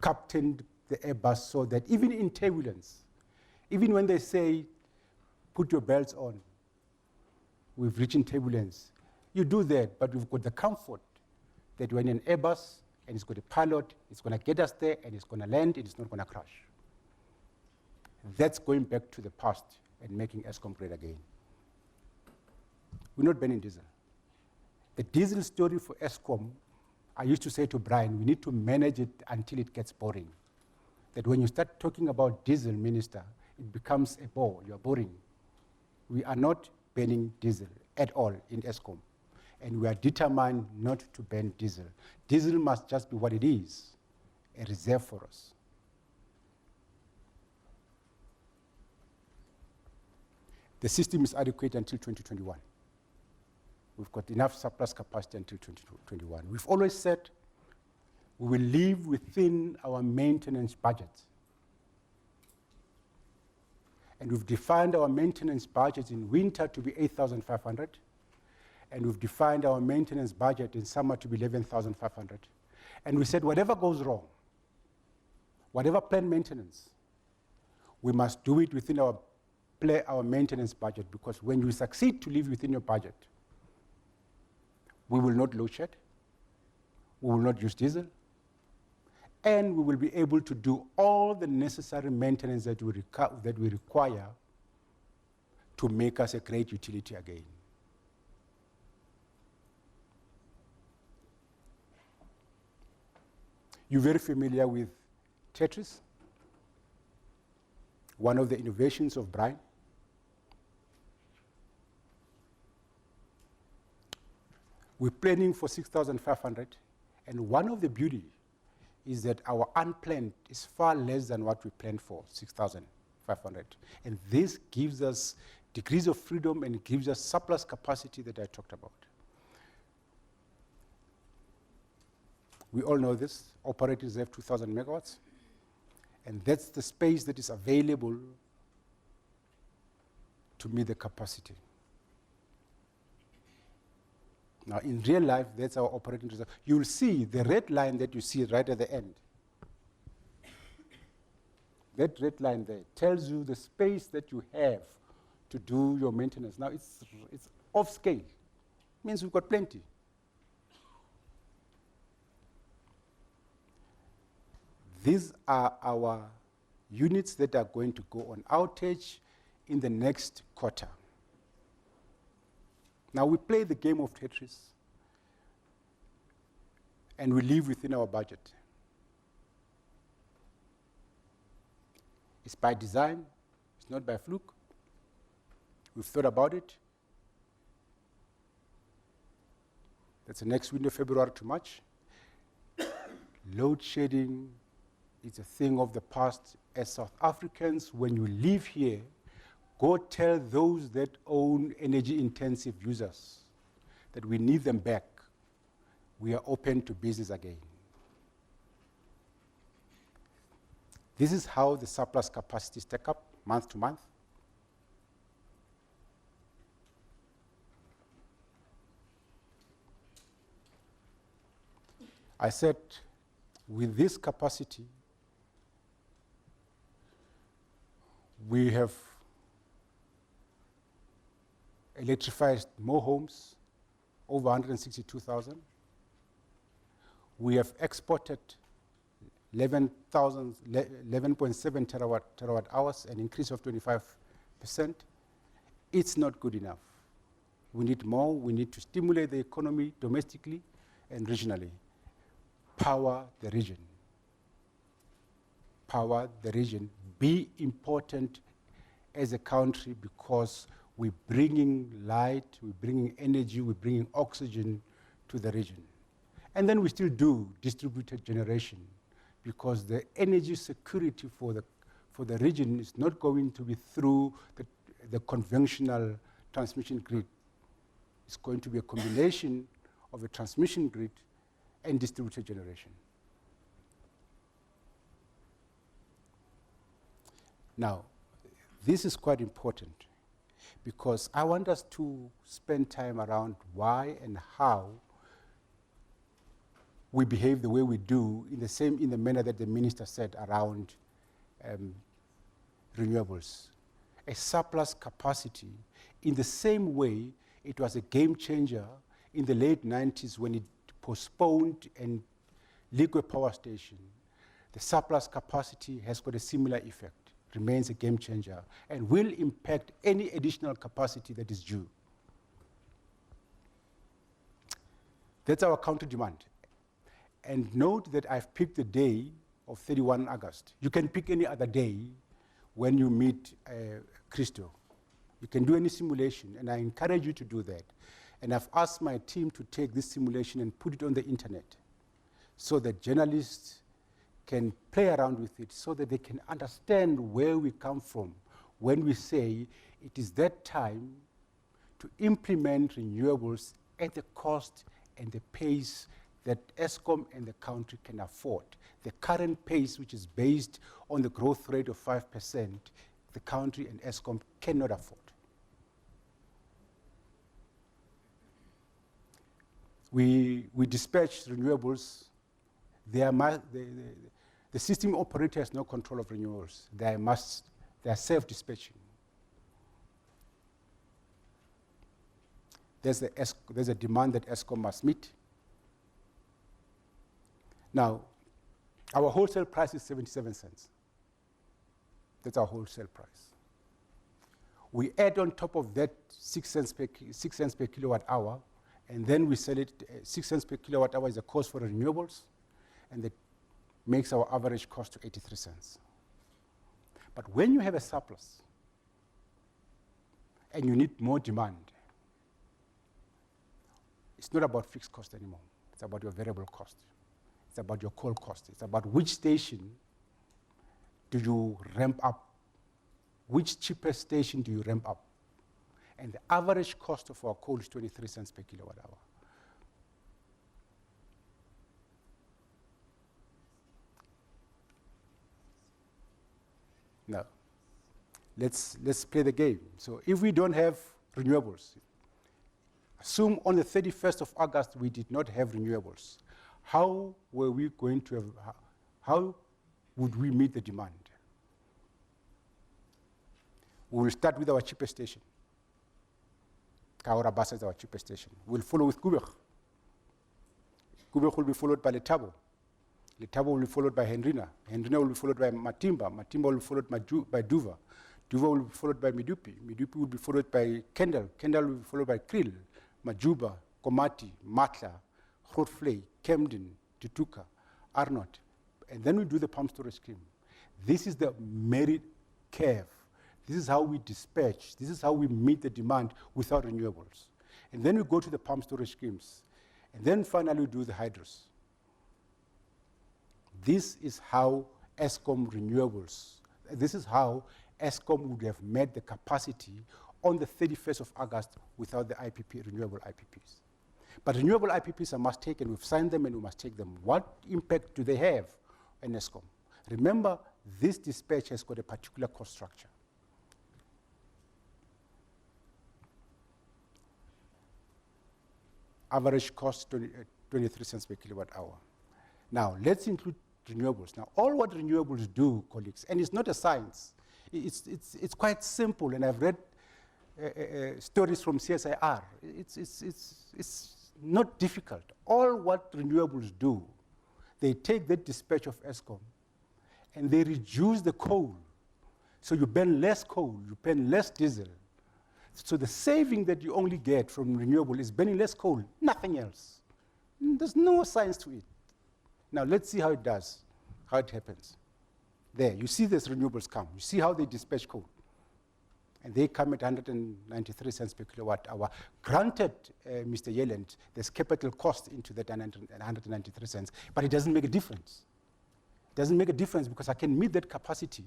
captain the Airbus so that even in turbulence, even when they say, put your belts on, we've reached turbulence, you do that, but we've got the comfort that when an Airbus and it's got a pilot, it's going to get us there and it's going to land and it's not going to crash. That's going back to the past and making Eskom great again. We're not banning diesel. The diesel story for Eskom, I used to say to Brian, we need to manage it until it gets boring. That when you start talking about diesel, Minister, it becomes a bore, you're boring. We are not banning diesel at all in Eskom. And we are determined not to ban diesel. Diesel must just be what it is, a reserve for us. The system is adequate until 2021. We've got enough surplus capacity until 2021. We've always said we will live within our maintenance budget. And we've defined our maintenance budget in winter to be 8,500, and we've defined our maintenance budget in summer to be 11,500. And we said whatever goes wrong, whatever planned maintenance, we must do it within our maintenance budget, because when you succeed to live within your budget, we will not load shed, we will not use diesel, and we will be able to do all the necessary maintenance that we require to make us a great utility again. You're very familiar with Tetris, one of the innovations of Brian. We're planning for 6,500, and one of the beauty is that our unplanned is far less than what we planned for, 6,500. And this gives us degrees of freedom and gives us surplus capacity that I talked about. We all know this, operators have 2,000 megawatts, and that's the space that is available to meet the capacity. Now, in real life, that's our operating reserve. You'll see the red line that you see right at the end. That red line there tells you the space that you have to do your maintenance. Now, it's off scale. Means we've got plenty. These are our units that are going to go on outage in the next quarter. Now we play the game of Tetris, and we live within our budget. It's by design. It's not by fluke. We've thought about it. That's the next window, February to March. Load shedding is a thing of the past. As South Africans, when you live here, go tell those that own energy-intensive users that we need them back. We are open to business again. This is how the surplus capacity stack up month to month. I said, with this capacity, we have electrified more homes, over 162,000. We have exported 11.7 terawatt hours, an increase of 25%. It's not good enough. We need more. We need to stimulate the economy domestically and regionally. Power the region. Power the region. Be important as a country because we're bringing light, we're bringing energy, we're bringing oxygen to the region. And then we still do distributed generation because the energy security for the region is not going to be through the conventional transmission grid. It's going to be a combination of a transmission grid and distributed generation. Now, this is quite important because I want us to spend time around why and how we behave the way we do in the manner that the minister said around renewables. A surplus capacity in the same way it was a game changer in the late 90s when it postponed and Ligwe Power Station. The surplus capacity has got a similar effect, remains a game changer, and will impact any additional capacity that is due. That's our counter demand. And note that I've picked the day of 31 August. You can pick any other day when you meet Christo. You can do any simulation, and I encourage you to do that. And I've asked my team to take this simulation and put it on the internet so that journalists can play around with it so that they can understand where we come from when we say it is that time to implement renewables at the cost and the pace that Eskom and the country can afford. The current pace, which is based on the growth rate of 5%, the country and Eskom cannot afford. We dispatch renewables. The system operator has no control of renewables. They are self-dispatching. There's a demand that Eskom must meet. Now, our wholesale price is 77 cents. That's our wholesale price. We add on top of that 6 cents per kilowatt hour, and then we sell it, 6 cents per kilowatt hour is the cost for renewables, and that makes our average cost to 83 cents. But when you have a surplus, and you need more demand, it's not about fixed cost anymore. It's about your variable cost. It's about your coal cost. It's about which station do you ramp up? Which cheapest station do you ramp up? And the average cost of our coal is 23 cents per kilowatt hour. Now, let's play the game. So if we don't have renewables, assume on the 31st of August we did not have renewables. How were we going to have, how would we meet the demand? We will start with our cheapest station. Kaora Bassa is our cheapest station. We'll follow with Kubek. Kubek will be followed by Letabo. Letabo will be followed by Hendrina. Hendrina will be followed by Matimba. Matimba will be followed by Duva. Duva will be followed by Midupi. Midupi will be followed by Kendal. Kendal will be followed by Kriel, Majuba, Komati, Matla, Grootvlei, Camden, Tutuka, Arnott. And then we do the pump storage scheme. This is the curve. This is how we dispatch. This is how we meet the demand without renewables. And then we go to the pump storage schemes. And then finally we do the hydros. This is how Eskom renewables, this is how Eskom would have met the capacity on the 31st of August without the IPP, renewable IPPs. But renewable IPPs are must take, and we've signed them and we must take them. What impact do they have on Eskom? Remember, this dispatch has got a particular cost structure. Average cost 23 cents per kilowatt hour. Now, let's include renewables. Now, all what renewables do, colleagues, and it's not a science, it's quite simple, and I've read stories from CSIR. It's not difficult. All what renewables do, they take the dispatch of Eskom and they reduce the coal. So you burn less coal, you burn less diesel. So the saving that you only get from renewable is burning less coal, nothing else. There's no science to it. Now let's see how it does, how it happens. There, you see these renewables come. You see how they dispatch coal. And they come at 193 cents per kilowatt hour. Granted, Mr. Yelland, there's capital cost into that 193 cents, but it doesn't make a difference. It doesn't make a difference because I can meet that capacity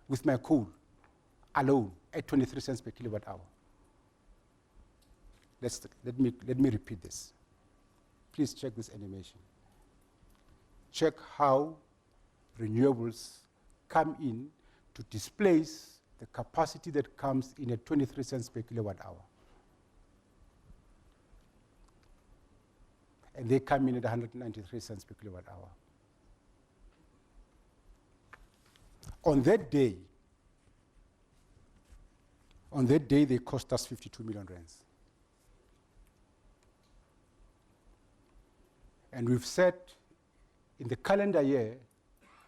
with my coal alone at 23 cents per kilowatt hour. Let me repeat this. Please check this animation. Check how renewables come in to displace the capacity that comes in at 23 cents per kilowatt hour. And they come in at 193 cents per kilowatt hour. On that day, they cost us 52 million rands. And we've said in the calendar year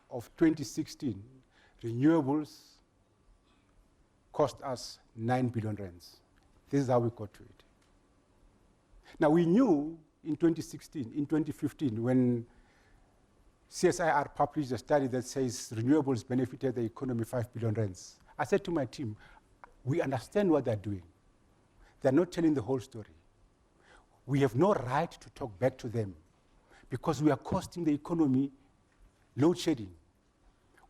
of 2016, renewables cost us 9 billion rands. This is how we got to it. Now we knew in 2016, in 2015, when CSIR published a study that says renewables benefited the economy 5 billion rands. I said to my team, we understand what they're doing. They're not telling the whole story. We have no right to talk back to them because we are costing the economy load shedding.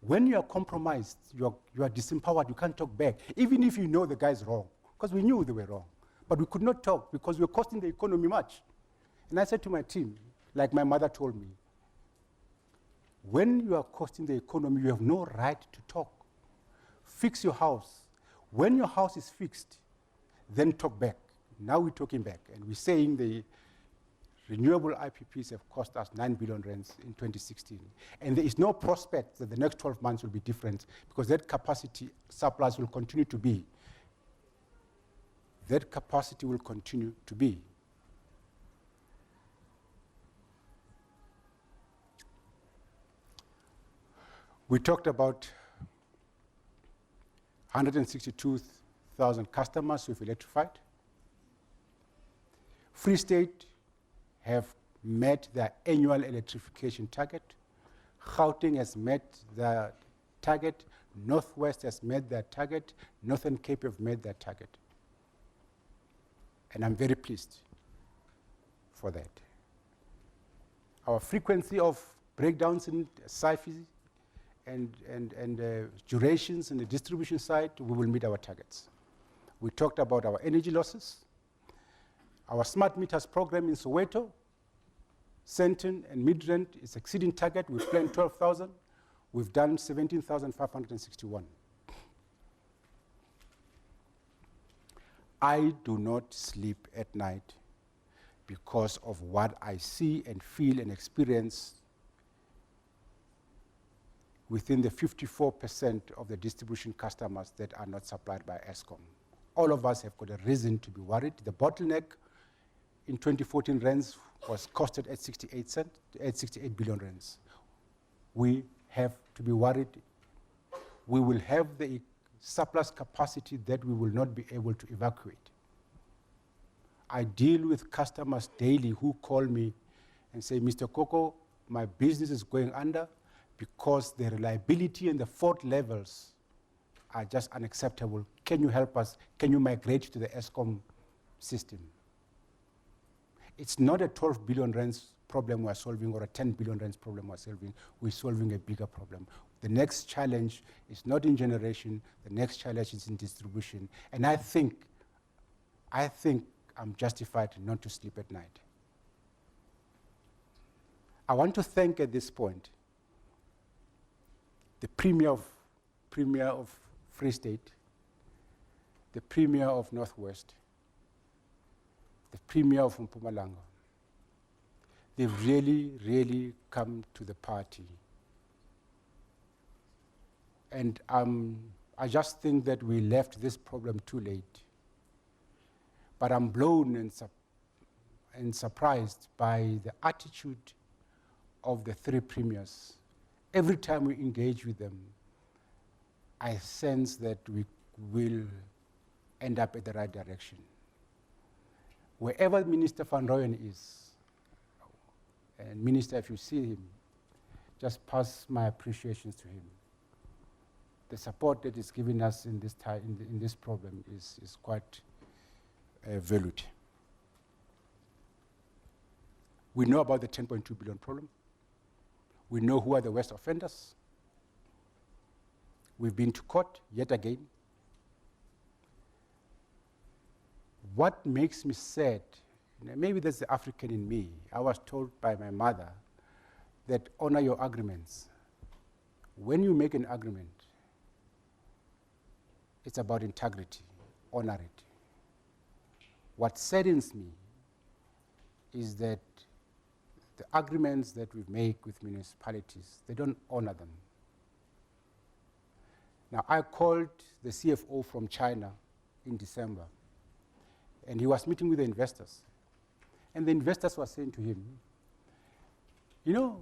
When you are compromised, you are disempowered, you can't talk back, even if you know the guy's wrong, because we knew they were wrong. But we could not talk because we were costing the economy much. And I said to my team, like my mother told me, when you are costing the economy, you have no right to talk. Fix your house. When your house is fixed, then talk back. Now we're talking back, and we're saying the renewable IPPs have cost us 9 billion rands in 2016. And there is no prospect that the next 12 months will be different because that capacity surplus will continue to be. That capacity will continue to be. We talked about 162,000 customers we've electrified. Free State have met their annual electrification target. Gauteng has met their target. Northwest has met their target. Northern Cape have met their target. And I'm very pleased for that. Our frequency of breakdowns in SAIFI and durations in the distribution side, we will meet our targets. We talked about our energy losses. Our smart meters program in Soweto, Sandton and Midrand is exceeding target. We've planned 12,000. We've done 17,561. I do not sleep at night because of what I see and feel and experience within the 54% of the distribution customers that are not supplied by Eskom. All of us have got a reason to be worried. The bottleneck in 2014 rands was costed at 68 billion rands. We have to be worried. We will have the surplus capacity that we will not be able to evacuate. I deal with customers daily who call me and say, Mr. Koko, my business is going under because the reliability and the fault levels are just unacceptable. Can you help us? Can you migrate to the Eskom system? It's not a 12 billion rands problem we're solving or a 10 billion rands problem we're solving. We're solving a bigger problem. The next challenge is not in generation. The next challenge is in distribution. And I think I'm justified not to sleep at night. I want to thank at this point the Premier of Free State, the Premier of Northwest, the Premier of Mpumalanga. They've really come to the party. And I just think that we left this problem too late. But I'm blown and surprised by the attitude of the three premiers. Every time we engage with them, I sense that we will end up at the right direction. Wherever Minister Van Rooyen is, and Minister, if you see him, just pass my appreciations to him. The support that he's giving us in this time, in this problem is quite valued. We know about the 10.2 billion problem. We know who are the worst offenders. We've been to court yet again. What makes me sad, maybe that's the African in me. I was told by my mother that honor your agreements. When you make an agreement, it's about integrity, honor it. What saddens me is that the agreements that we make with municipalities, they don't honor them. Now, I called the CFO from China in December, and he was meeting with the investors. And the investors were saying to him, you know,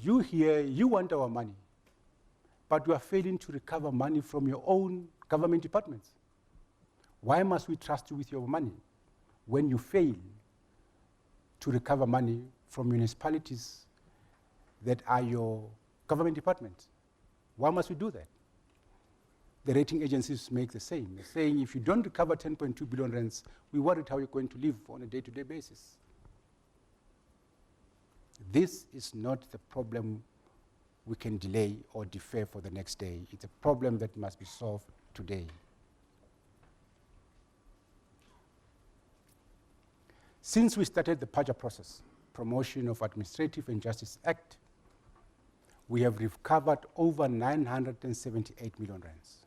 you here, you want our money, but you are failing to recover money from your own government departments. Why must we trust you with your money when you fail to recover money from municipalities that are your government departments? Why must we do that? The rating agencies make the same. They're saying if you don't recover 10.2 billion rands, we worried how you're going to live on a day-to-day basis. This is not the problem we can delay or defer for the next day. It's a problem that must be solved today. Since we started the PAJA process, Promotion of Administrative and Justice Act, we have recovered over 978 million rands.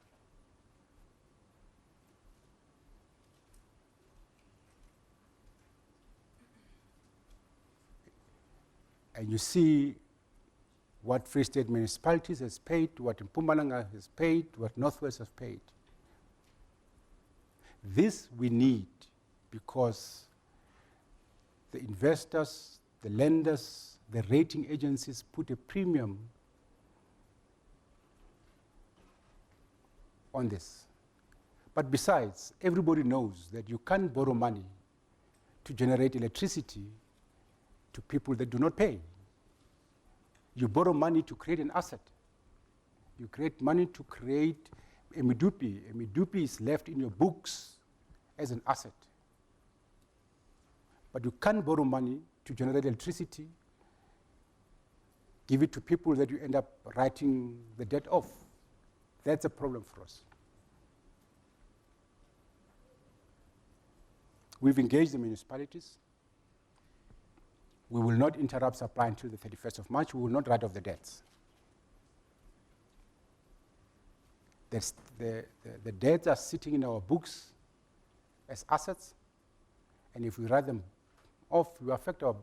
And you see what Free State municipalities has paid, what Mpumalanga has paid, what Northwest has paid. This we need because the investors, the lenders, the rating agencies put a premium on this. But besides, everybody knows that you can't borrow money to generate electricity to people that do not pay. You borrow money to create an asset. You create money to create a Midupi. A Midupi is left in your books as an asset. But you can't borrow money to generate electricity, give it to people that you end up writing the debt off. That's a problem for us. We've engaged the municipalities. We will not interrupt supply until the 31st of March. We will not write off the debts. The debts are sitting in our books as assets, and if we write them off, we affect our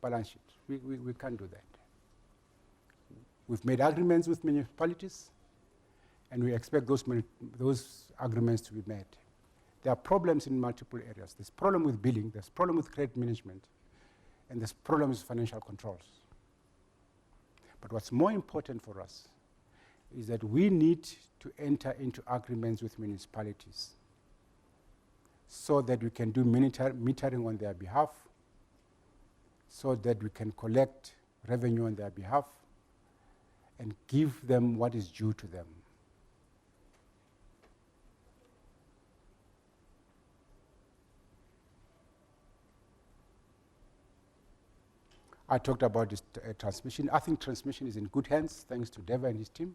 balance sheet. We can't do that. We've made agreements with municipalities, and we expect those agreements to be met. There are problems in multiple areas. There's problem with billing, there's problem with credit management, and there's problems with financial controls. But what's more important for us is that we need to enter into agreements with municipalities so that we can do metering on their behalf, so that we can collect revenue on their behalf and give them what is due to them. I talked about this transmission. I think transmission is in good hands, thanks to Deva and his team.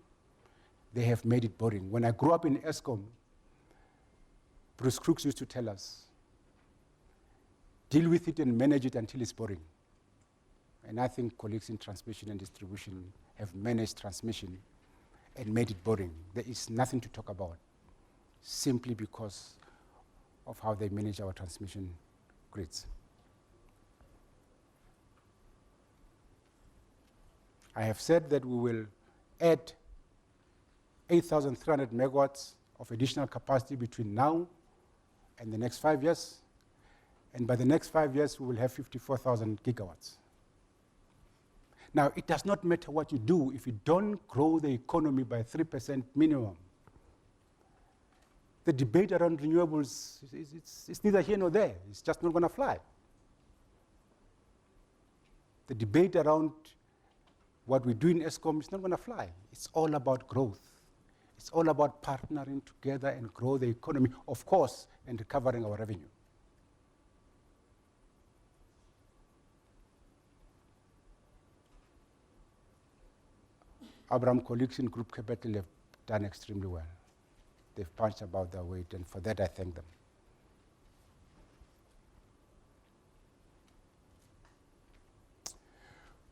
They have made it boring. When I grew up in Eskom, Bruce Crooks used to tell us, deal with it and manage it until it's boring. And I think colleagues in transmission and distribution have managed transmission and made it boring. There is nothing to talk about, simply because of how they manage our transmission grids. I have said that we will add 8,300 megawatts of additional capacity between now and the next 5 years. And by the next 5 years, we will have 54,000 gigawatts. Now, it does not matter what you do if you don't grow the economy by 3% minimum. The debate around renewables, it's neither here nor there. It's just not going to fly. The debate around what we do in Eskom is not going to fly. It's all about growth. It's all about partnering together and grow the economy, of course, and recovering our revenue. Abraham colleagues in Group Capital have done extremely well. They've punched above their weight, and for that I thank them.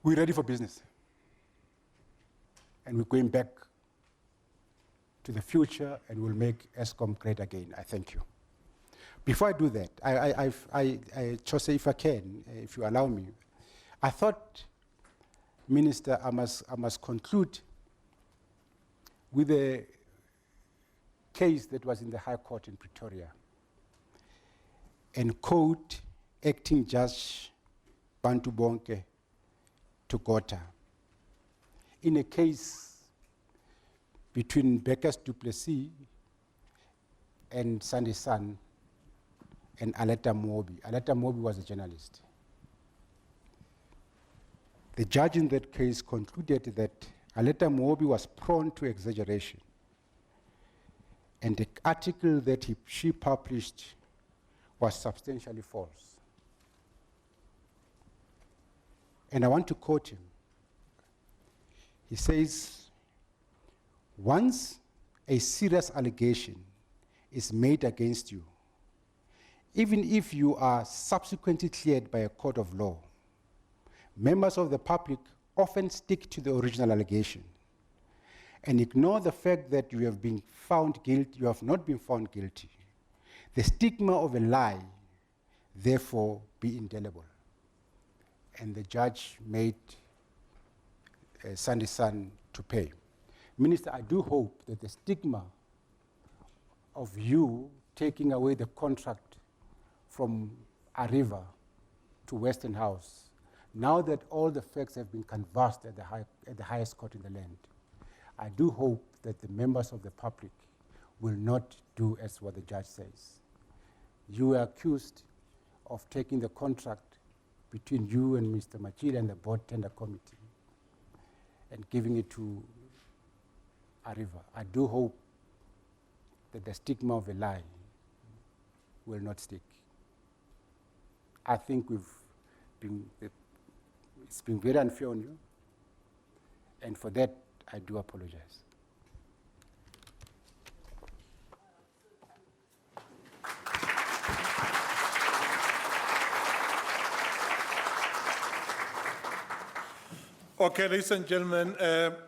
We're ready for business. And we're going back to the future, and we'll make Eskom great again. I thank you. Before I do that, Chose, if I can, if you allow me, I thought, Minister, I must conclude with a case that was in the High Court in Pretoria, and quote Acting Judge Bantu Bonke Togota in a case between Beckers du Plessis and Sandy San and Aleta Mobi. Aleta Mobi was a journalist. The judge in that case concluded that Aleta Mobi was prone to exaggeration, and the article that she published was substantially false. And I want to quote him. He says, once a serious allegation is made against you, even if you are subsequently cleared by a court of law, members of the public often stick to the original allegation and ignore the fact that you have been found guilty, you have not been found guilty. The stigma of a lie, therefore, be indelible. And the judge made Sandy San to pay. Minister, I do hope that the stigma of you taking away the contract from Arriva to Western House, now that all the facts have been canvassed at the highest court in the land, I do hope that the members of the public will not do as what the judge says. You were accused of taking the contract between you and Mr. Machida and the board tender committee and giving it to Arriva. I do hope that the stigma of a lie will not stick. I think it's been very unfair on you, and for that, I do apologize. Okay, ladies and gentlemen,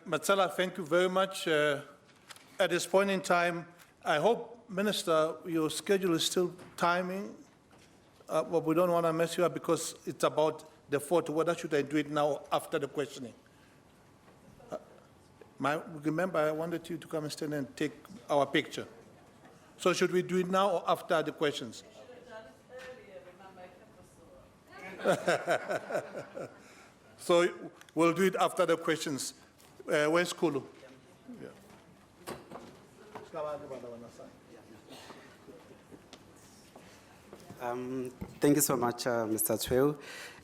Matsala, thank you very much. At this point in time, I hope, Minister, your schedule is still timing, but we don't want to mess you up because it's about the photo. Whether should I do it now after the questioning? Remember, I wanted you to come and stand and take our picture. So should we do it now or after the questions? So we'll do it after the questions. Where's Kulu? Yeah. Thank you so much, Mr. Tweu,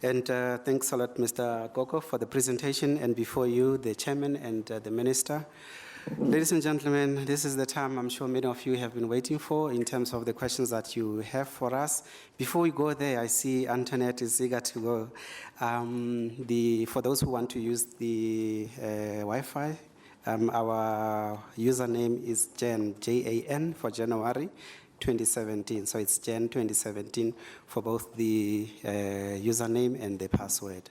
and thanks a lot, Mr. Koko, for the presentation, and before you, the chairman and the minister. Ladies and gentlemen, this is the time I'm sure many of you have been waiting for in terms of the questions that you have for us. Before we go there, I see Antoinette is eager to go. For those who want to use the Wi-Fi, our username is Jan, Jan for January 2017. So it's Jan 2017 for both the username and the password.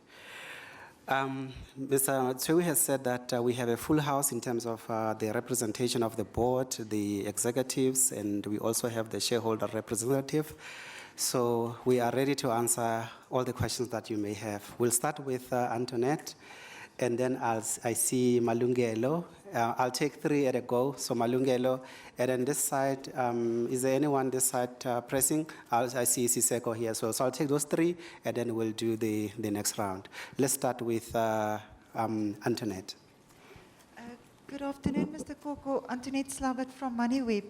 Mr. Tsui has said that we have a full house in terms of the representation of the board, the executives, and we also have the shareholder representative. So we are ready to answer all the questions that you may have. We'll start with Antoinette, and then I see Malungelo. I'll take three at a go. So Malungelo, and then this side, is there anyone this side pressing? I see Siseko here as well. So I'll take those three, and then we'll do the next round. Let's start with Antoinette. Good afternoon, Mr. Koko. Antoinette Slabbert from MoneyWeb.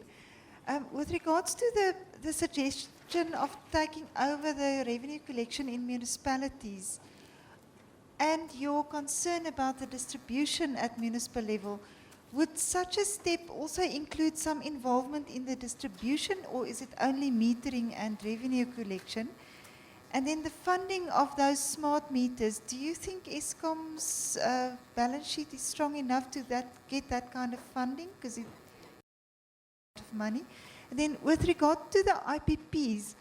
With regards to the suggestion of taking over the revenue collection in municipalities, and your concern about the distribution at municipal level, would such a step also include some involvement in the distribution, or is it only metering and revenue collection? And then the funding of those smart meters, do you think Eskom's balance sheet is strong enough to get that kind of funding? Because it's a lot of money. And then with regard to the IPPs,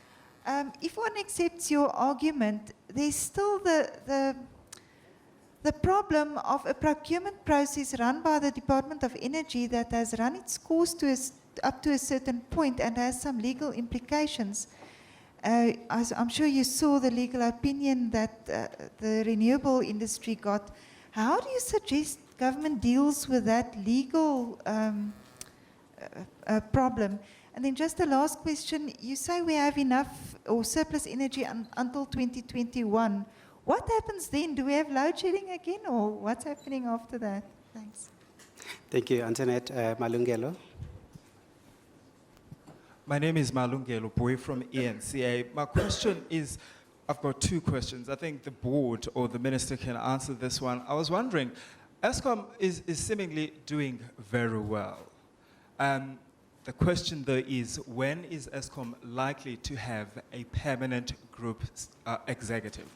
if one accepts your argument, there's still the problem of a procurement process run by the Department of Energy that has run its course up to a certain point and has some legal implications. I'm sure you saw the legal opinion that the renewable industry got. How do you suggest government deals with that legal problem? And then just the last question, you say we have enough or surplus energy until 2021. What happens then? Do we have load shedding again, or what's happening after that? Thanks. Thank you, Antoinette. Malungelo. My name is Malungelo Boy from ENCA. My question is, I've got two questions. I think the board or the minister can answer this one. I was wondering, Eskom is seemingly doing very well. The question, though, is when is Eskom likely to have a permanent group executive?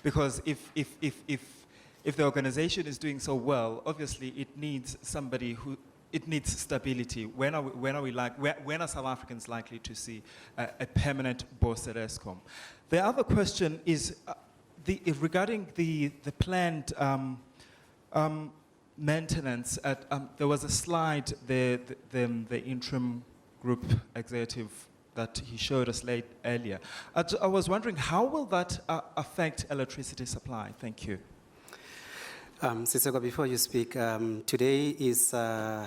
Because if the organization is doing so well, obviously it needs somebody who, it needs stability. When are South Africans likely to see a permanent boss at Eskom? The other question is regarding the planned maintenance. There was a slide, the interim group executive that he showed us earlier. I was wondering, how will that affect electricity supply? Thank you. Siseko, before you speak, today is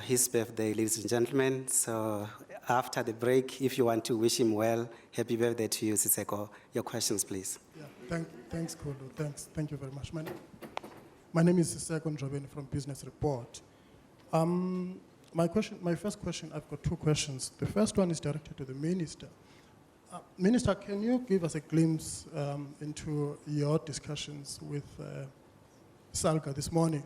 his birthday, ladies and gentlemen. So after the break, if you want to wish him well, happy birthday to you, Siseko. Your questions, please. Yeah, thanks, Kolo. Thank you very much. My name is Siseko Njobeni from Business Report. My first question, I've got two questions. The first one is directed to the Minister. Minister, can you give us a glimpse into your discussions with SALGA this morning?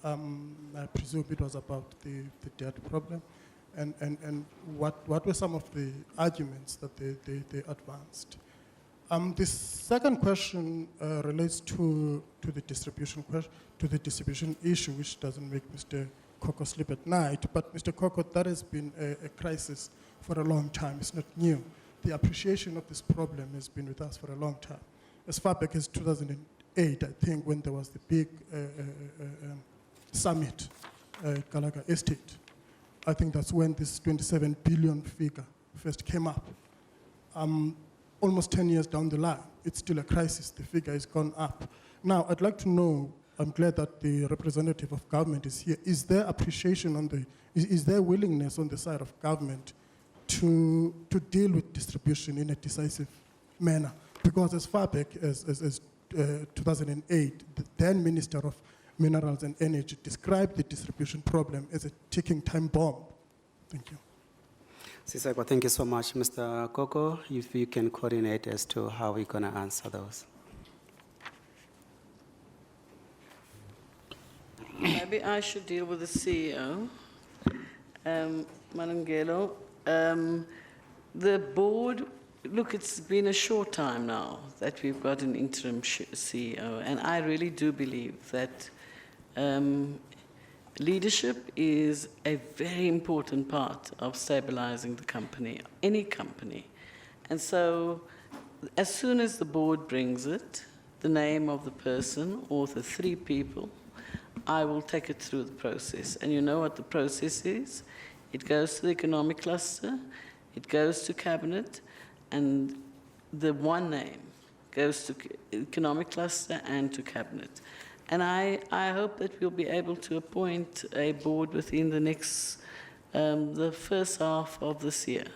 I presume it was about the debt problem. And what were some of the arguments that they advanced? The second question relates to the distribution issue, which doesn't make Mr. Koko sleep at night. But Mr. Koko, that has been a crisis for a long time. It's not new. The appreciation of this problem has been with us for a long time. As far back as 2008, I think, when there was the big summit, Gallagher Estate. I think that's when this 27 billion figure first came up. Almost 10 years down the line, it's still a crisis. The figure has gone up. Now, I'd like to know, I'm glad that the representative of government is here. Is there appreciation is there willingness on the side of government to deal with distribution in a decisive manner? Because as far back as 2008, the then Minister of Minerals and Energy described the distribution problem as a ticking time bomb. Thank you. Siseko, thank you so much. Mr. Koko, if you can coordinate as to how we're going to answer those. Maybe I should deal with the CEO. Malungelo, the board, look, it's been a short time now that we've got an interim CEO, and I really do believe that leadership is a very important part of stabilizing the company, any company. And so, as soon as the board brings it, the name of the person or the 3 people, I will take it through the process. And you know what the process is? It goes to the economic cluster, it goes to cabinet, and the one name goes to economic cluster and to cabinet. And I hope that we'll be able to appoint a board within the next, the first half of this year.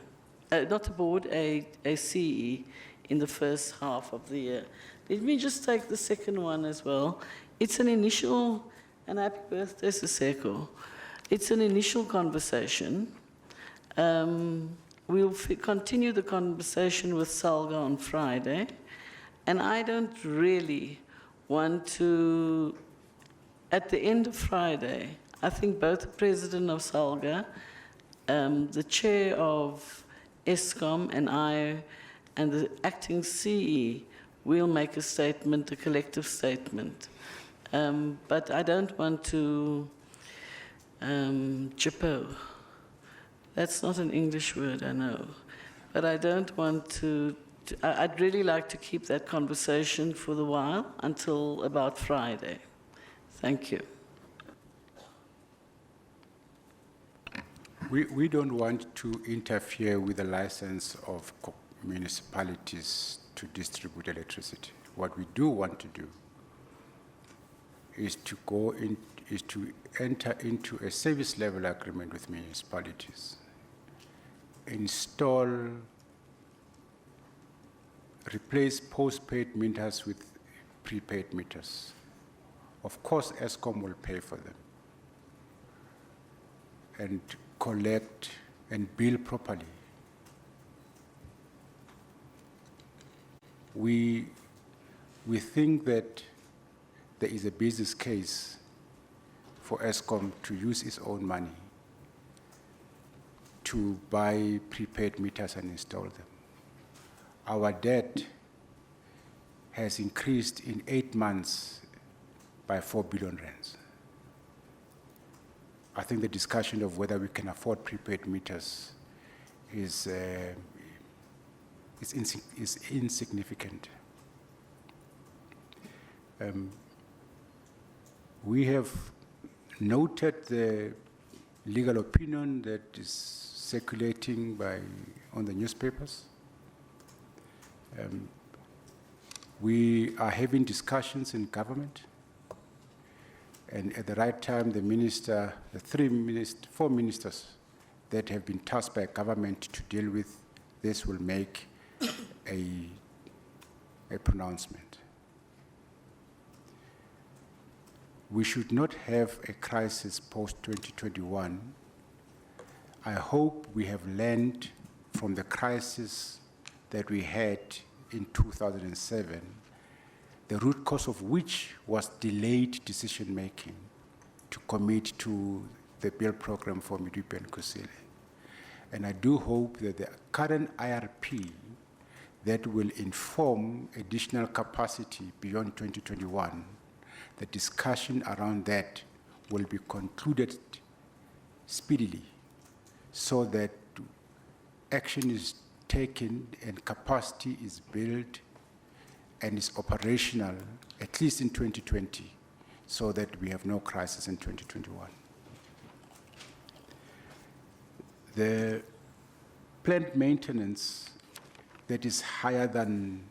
Not a board, a CE in the first half of the year. Let me just take the second one as well. It's an initial, and happy birthday, Siseko. It's an initial conversation. We'll continue the conversation with Salga on Friday, and I don't really want to, at the end of Friday, I think both the president of Salga, the chair of Eskom, and I, and the acting CE will make a statement, a collective statement. But I don't want to chapeau. That's not an English word, I know. But I don't want to, I'd really like to keep that conversation for the while until about Friday. Thank you. We don't want to interfere with the license of municipalities to distribute electricity. What we do want to do is to enter into a service level agreement with municipalities, replace postpaid meters with prepaid meters. Of course, Eskom will pay for them and collect and bill properly. We think that there is a business case for Eskom to use its own money to buy prepaid meters and install them. Our debt has increased in 8 months by 4 billion rands. I think the discussion of whether we can afford prepaid meters is insignificant. We have noted the legal opinion that is circulating on the newspapers. We are having discussions in government, and at the right time, the 4 ministers that have been tasked by government to deal with this will make a pronouncement. We should not have a crisis post-2021. I hope we have learned from the crisis that we had in 2007, the root cause of which was delayed decision-making to commit to the build program for Medupi and Kusile. And I do hope that the current IRP that will inform additional capacity beyond 2021, the discussion around that will be concluded speedily so that action is taken and capacity is built and is operational, at least in 2020, so that we have no crisis in 2021. The plant maintenance that is higher than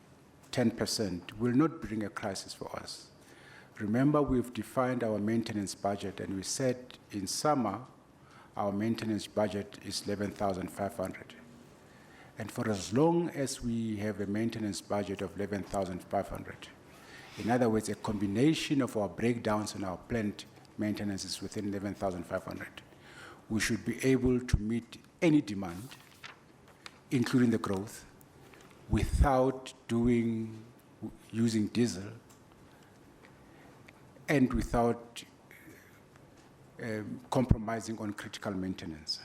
10% will not bring a crisis for us. Remember, we've defined our maintenance budget, and we said in summer, our maintenance budget is 11,500. And for as long as we have a maintenance budget of 11,500, in other words, a combination of our breakdowns and our plant maintenance is within 11,500, we should be able to meet any demand, including the growth, without using diesel and without compromising on critical maintenance.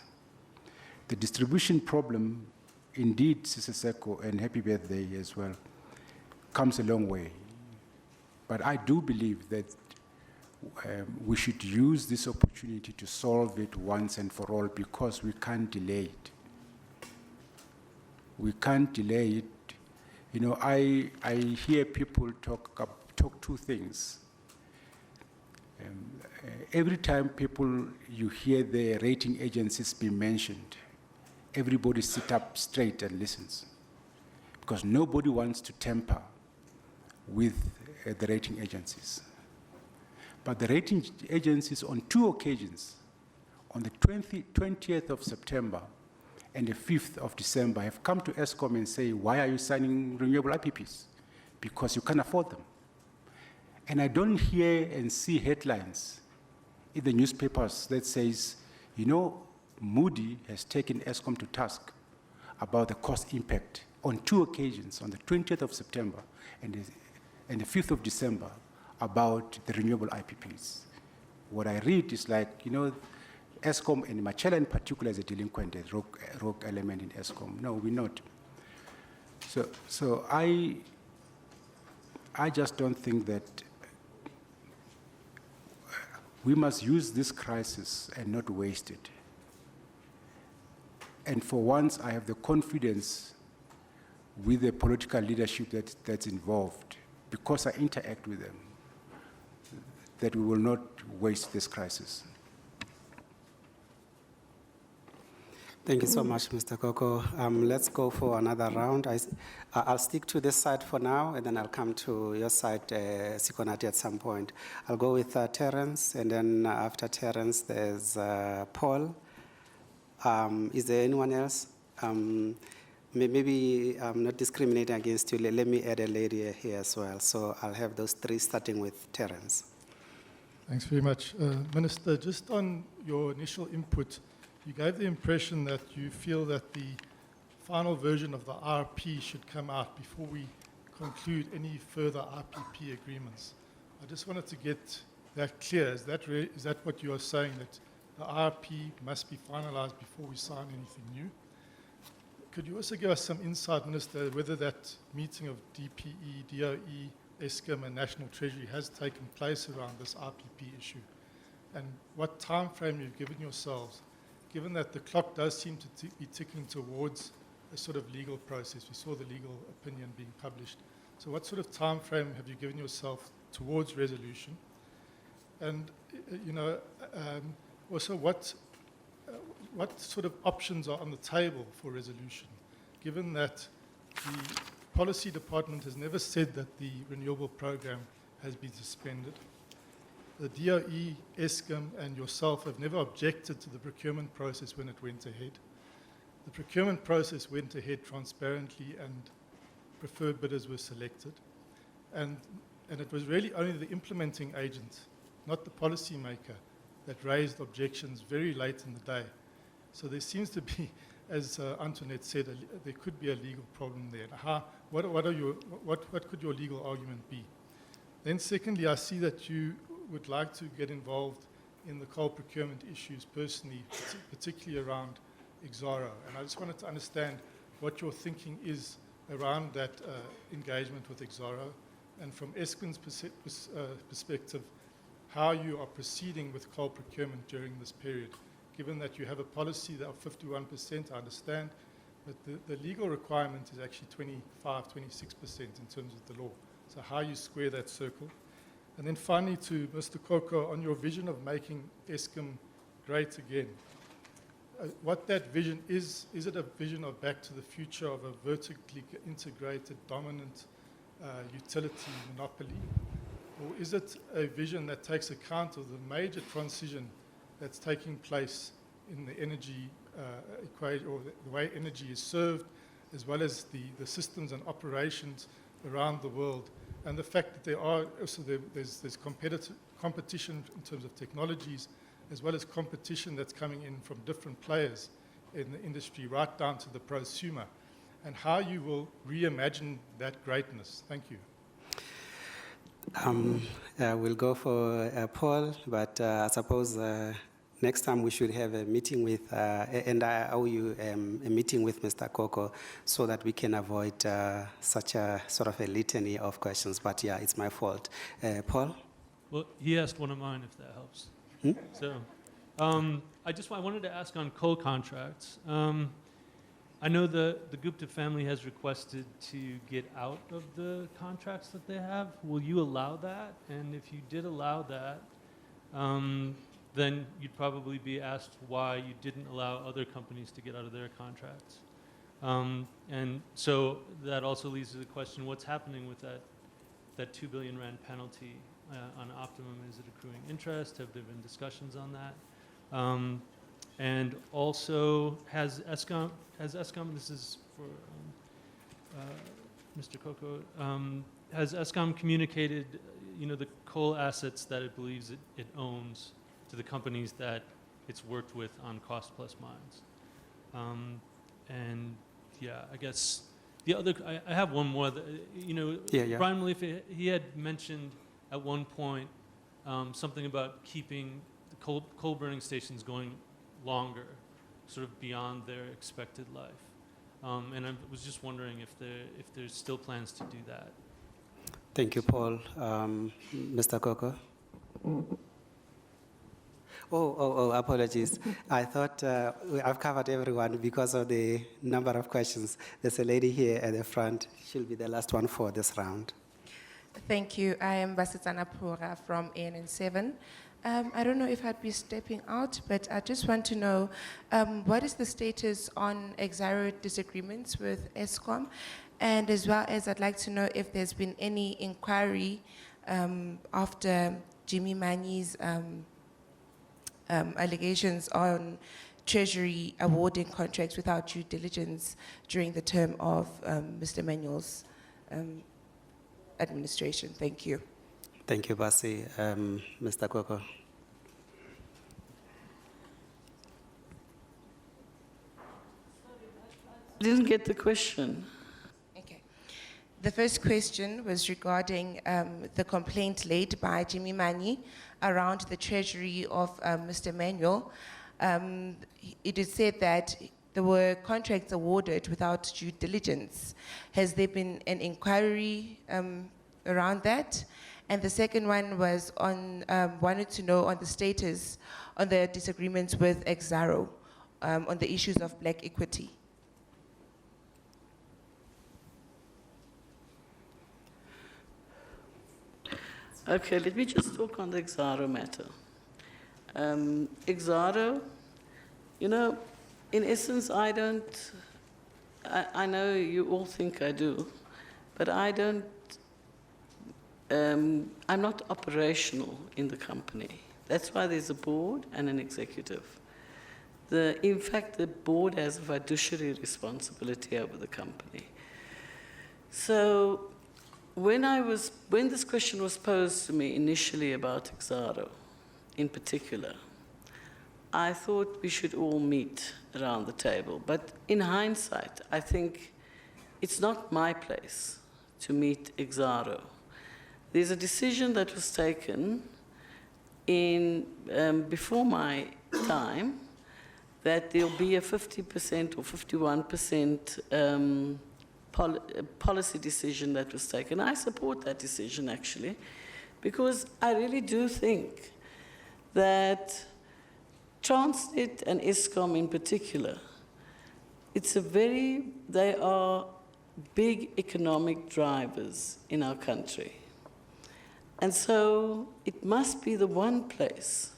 The distribution problem, indeed, Siseko, and happy birthday as well, comes a long way. But I do believe that we should use this opportunity to solve it once and for all, because we can't delay it. We can't delay it. You know, I hear people talk two things. Every time you hear the rating agencies be mentioned, everybody sit up straight and listens, because nobody wants to tamper with the rating agencies. But the rating agencies on 2 occasions, on the 20th of September and the 5th of December, have come to Eskom and say, why are you signing renewable IPPs? Because you can't afford them. And I don't hear and see headlines in the newspapers that says, you know, Moody has taken Eskom to task about the cost impact on 2 occasions, on the 20th of September and the 5th of December, about the renewable IPPs. What I read is like, you know, Eskom, and Machela in particular, is a delinquent, a rogue element in Eskom. No, we're not. So I just don't think that we must use this crisis and not waste it. And for once, I have the confidence with the political leadership that's involved, because I interact with them, that we will not waste this crisis. Thank you so much, Mr. Koko. Let's go for another round. I'll stick to this side for now, and then I'll come to your side, Sikonati, at some point. I'll go with Terence, and then after Terence, there's Paul. Is there anyone else? Maybe I'm not discriminating against you. Let me add a lady here as well. So I'll have those 3, starting with Terence. Thanks very much. Minister, just on your initial input, you gave the impression that you feel that the final version of the RP should come out before we conclude any further RPP agreements. I just wanted to get that clear. Is that what you are saying, that the RP must be finalized before we sign anything new? Could you also give us some insight, Minister, whether that meeting of DPE, DOE, Eskom and National Treasury has taken place around this RPP issue? And what time frame you've given yourselves, given that the clock does seem to be ticking towards a sort of legal process? We saw the legal opinion being published. So what sort of time frame have you given yourself towards resolution? And, you know, also what sort of options are on the table for resolution, given that the Policy Department has never said that the renewable program has been suspended. The DOE, Eskom, and yourself have never objected to the procurement process when it went ahead. The procurement process went ahead transparently and preferred bidders were selected. And it was really only the implementing agent, not the policymaker, that raised objections very late in the day. So there seems to be, as Antoinette said, there could be a legal problem there. What could your legal argument be? Then secondly, I see that you would like to get involved in the coal procurement issues personally, particularly around Exxaro. And I just wanted to understand what your thinking is around that engagement with Exxaro, and from Eskom's perspective, how you are proceeding with coal procurement during this period, given that you have a policy of 51%, I understand, but the legal requirement is actually 25, 26% in terms of the law. So how you square that circle. And then finally to Mr. Koko, on your vision of making Eskom great again, what that vision is it a vision of back to the future of a vertically integrated, dominant utility monopoly? Or is it a vision that takes account of the major transition that's taking place in the energy equation, or the way energy is served, as well as the systems and operations around the world, and the fact that there are also there's competition in terms of technologies, as well as competition that's coming in from different players in the industry, right down to the prosumer, and how you will reimagine that greatness. Thank you. We'll go for Paul, but I suppose next time we should have a meeting with, and I owe you a meeting with Mr. Koko so that we can avoid such a sort of a litany of questions. But yeah, it's my fault. Paul? Well, he asked one of mine, if that helps. So, I wanted to ask on coal contracts. I know the Gupta family has requested to get out of the contracts that they have. Will you allow that? And if you did allow that, then you'd probably be asked why you didn't allow other companies to get out of their contracts. And so that also leads to the question, what's happening with that 2 billion rand penalty on Optimum? Is it accruing interest? Have there been discussions on that? And also, has Eskom, this is for Mr. Koko, has Eskom communicated, the coal assets that it believes it owns to the companies that it's worked with on cost plus mines? And yeah, I guess the other, I have one more. Brian Malifa, he had mentioned at one point something about keeping the coal burning stations going longer, sort of beyond their expected life. And I was just wondering if there's still plans to do that. Thank you, Paul. Mr. Koko? Oh, apologies. I thought I've covered everyone because of the number of questions. There's a lady here at the front. She'll be the last one for this round. Thank you. I am Basitsana Pura from ANN7. I don't know if I'd be stepping out, but I just want to know what is the status on Exxaro disagreements with Eskom, and as well as I'd like to know if there's been any inquiry after Jimmy Manyi's allegations on Treasury awarding contracts without due diligence during the term of Mr. Manuel's administration. Thank you. Thank you, Basi. Mr. Koko. I didn't get the question. Okay. The first question was regarding the complaint laid by Jimmy Manyi around the treasury of Mr. Manuel. It is said that there were contracts awarded without due diligence. Has there been an inquiry around that? And the second one was on, wanted to know on the status on the disagreements with Exxaro on the issues of black equity. Okay, let me just talk on the Exxaro matter. Exxaro, in essence, I know you all think I do, but I don't, I'm not operational in the company. That's why there's a board and an executive. In fact, the board has a fiduciary responsibility over the company. So when this question was posed to me initially about Exxaro in particular, I thought we should all meet around the table. But in hindsight, I think it's not my place to meet Exxaro. There's a decision that was taken before my time that there'll be a 50% or 51% policy decision that was taken. I support that decision, actually, because I really do think that Transnet and Eskom in particular, they are big economic drivers in our country. And so it must be the one place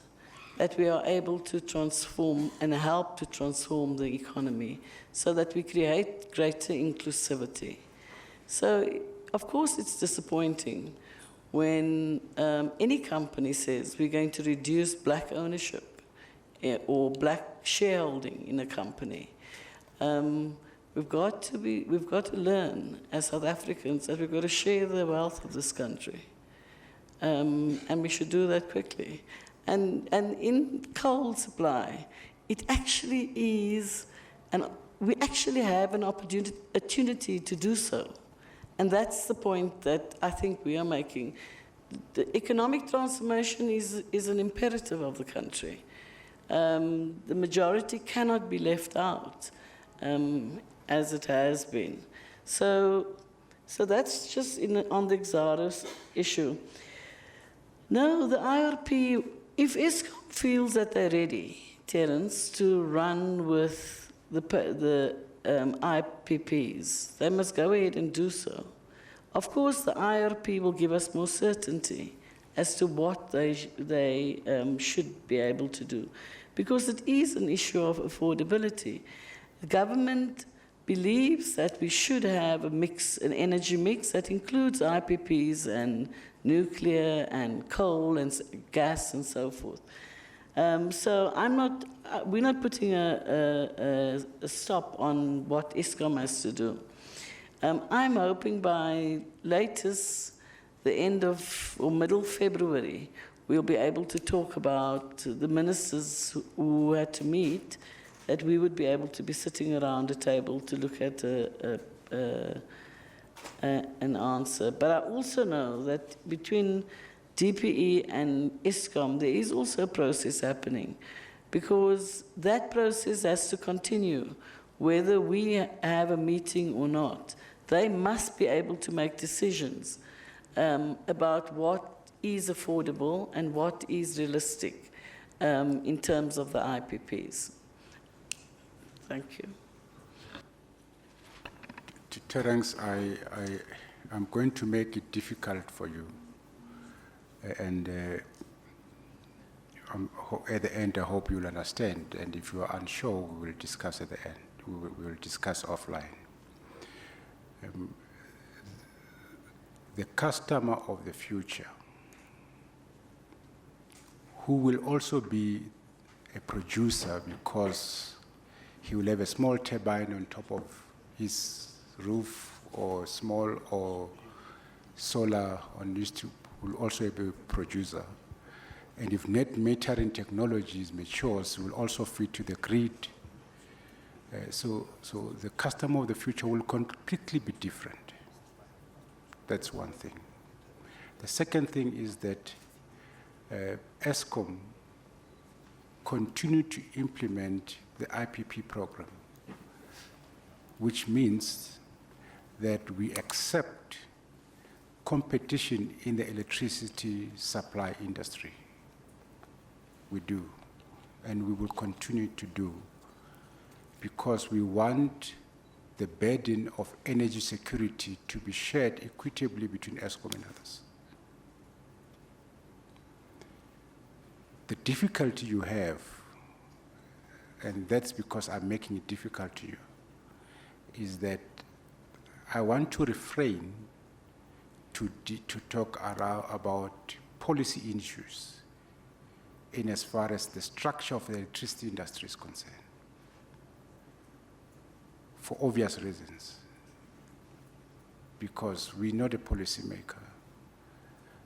that we are able to transform and help to transform the economy so that we create greater inclusivity. So, of course, it's disappointing when any company says we're going to reduce black ownership or black shareholding in a company. We've got to learn as South Africans that we've got to share the wealth of this country. And we should do that quickly. And in coal supply, it actually is, and we actually have an opportunity to do so. And that's the point that I think we are making. The economic transformation is an imperative of the country. the majority cannot be left out, as it has been. So that's just on the Exxaro's issue. No, the IRP, if Eskom feels that they're ready, Terence, to run with the IPPs, they must go ahead and do so. Of course, the IRP will give us more certainty as to what they should be able to do, because it is an issue of affordability. The government believes that we should have a mix, an energy mix that includes IPPs and nuclear and coal and gas and so forth. So we're not putting a stop on what Eskom has to do. I'm hoping by latest the end of or middle February, we'll be able to talk about the ministers who had to meet, that we would be able to be sitting around a table to look at an answer. But I also know that between DPE and Eskom, there is also a process happening, because that process has to continue, whether we have a meeting or not. They must be able to make decisions about what is affordable and what is realistic in terms of the IPPs. Thank you. Terence, I'm going to make it difficult for you. And at the end, I hope you'll understand. And if you are unsure, we will discuss at the end. We will discuss offline. The customer of the future, who will also be a producer because he will have a small turbine on top of his roof, or small or solar on this tube, will also be a producer. And if net metering technologies matures, will also feed to the grid. So the customer of the future will completely be different. That's one thing. The second thing is that Eskom continue to implement the IPP program, which means that we accept competition in the electricity supply industry. We do, and we will continue to do, because we want the burden of energy security to be shared equitably between Eskom and others. The difficulty you have, and that's because I'm making it difficult to you, is that I want to refrain to talk about policy issues in as far as the structure of the electricity industry is concerned, for obvious reasons, because we're not a policymaker,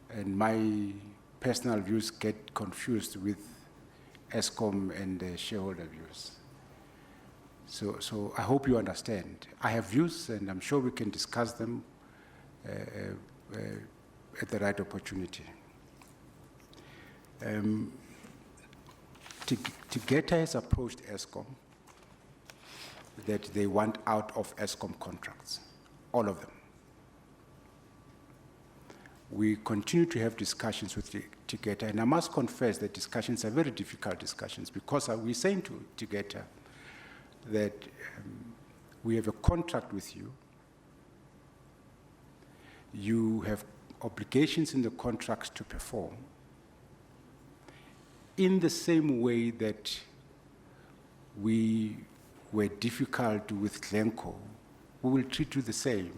and my personal views get confused with Eskom and the shareholder views. So I hope you understand. I have views, and I'm sure we can discuss them at the right opportunity. Tigeta has approached Eskom that they want out of Eskom contracts, all of them. We continue to have discussions with Tigeta, and I must confess that discussions are very difficult discussions, because we're saying to Tigeta that we have a contract with you. You have obligations in the contracts to perform. In the same way that we were difficult with Glencoe, we will treat you the same.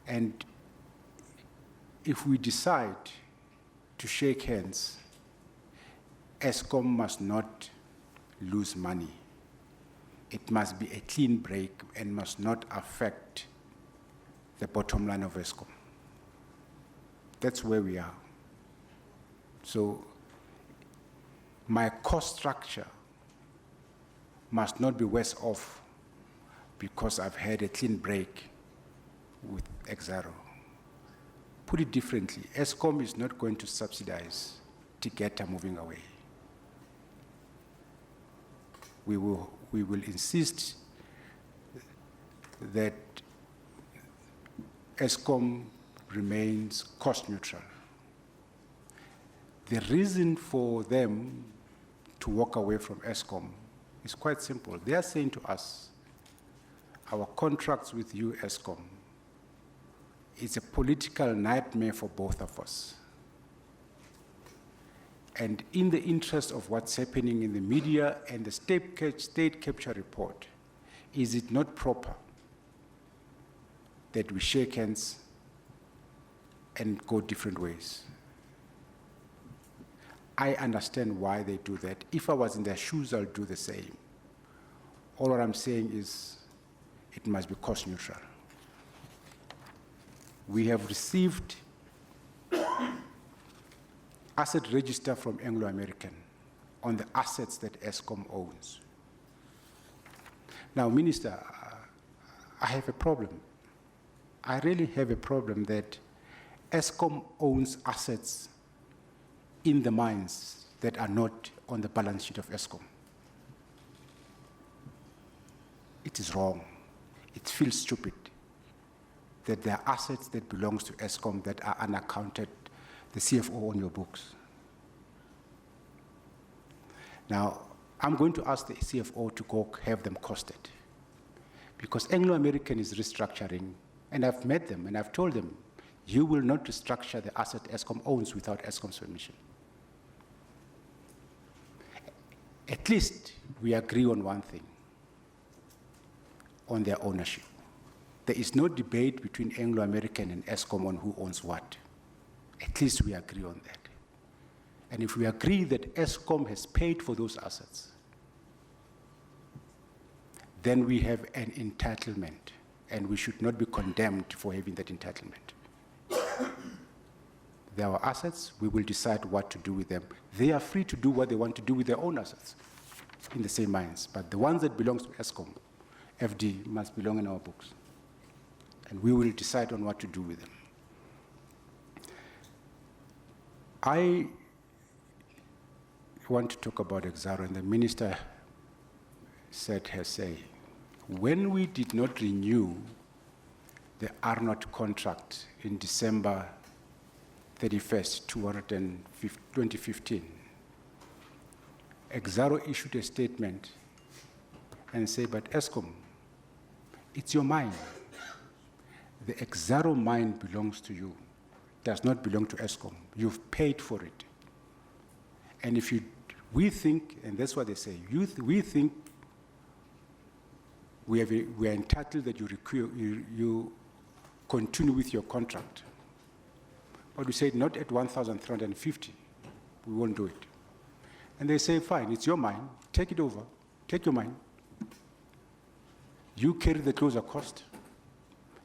And if we decide to shake hands, Eskom must not lose money. It must be a clean break and must not affect the bottom line of Eskom. That's where we are. So my cost structure must not be worse off because I've had a clean break with Exxaro. Put it differently, Eskom is not going to subsidize Tigeta moving away. We will insist that Eskom remains cost neutral. The reason for them to walk away from Eskom is quite simple. They are saying to us, our contracts with you, Eskom, is a political nightmare for both of us. And in the interest of what's happening in the media and the state capture report, is it not proper that we shake hands and go different ways? I understand why they do that. If I was in their shoes, I'll do the same. All what I'm saying is it must be cost neutral. We have received asset register from Anglo-American on the assets that Eskom owns. Now, Minister, I have a problem. I really have a problem that Eskom owns assets in the mines that are not on the balance sheet of Eskom. It is wrong. It feels stupid that there are assets that belongs to Eskom that are unaccounted, the CFO on your books. Now, I'm going to ask the CFO to go have them costed, because Anglo-American is restructuring, and I've met them and I've told them, you will not restructure the asset Eskom owns without Eskom's permission. At least we agree on one thing, on their ownership. There is no debate between Anglo-American and Eskom on who owns what. At least we agree on that. And if we agree that Eskom has paid for those assets, then we have an entitlement, and we should not be condemned for having that entitlement. They are our assets. We will decide what to do with them. They are free to do what they want to do with their own assets in the same mines. But the ones that belong to Eskom, FD, must belong in our books. And we will decide on what to do with them. I want to talk about Exxaro, and the minister said her say. When we did not renew the Arnott contract in December 31st, 2015, Exxaro issued a statement and said, but Eskom, it's your mine. The Exxaro mine belongs to you. It does not belong to Eskom. You've paid for it. And if we think, and that's what they say, we think we are entitled that you continue with your contract. But we said not at 1,350. We won't do it. And they say, fine, it's your mine. Take it over. Take your mine. You carry the closure cost,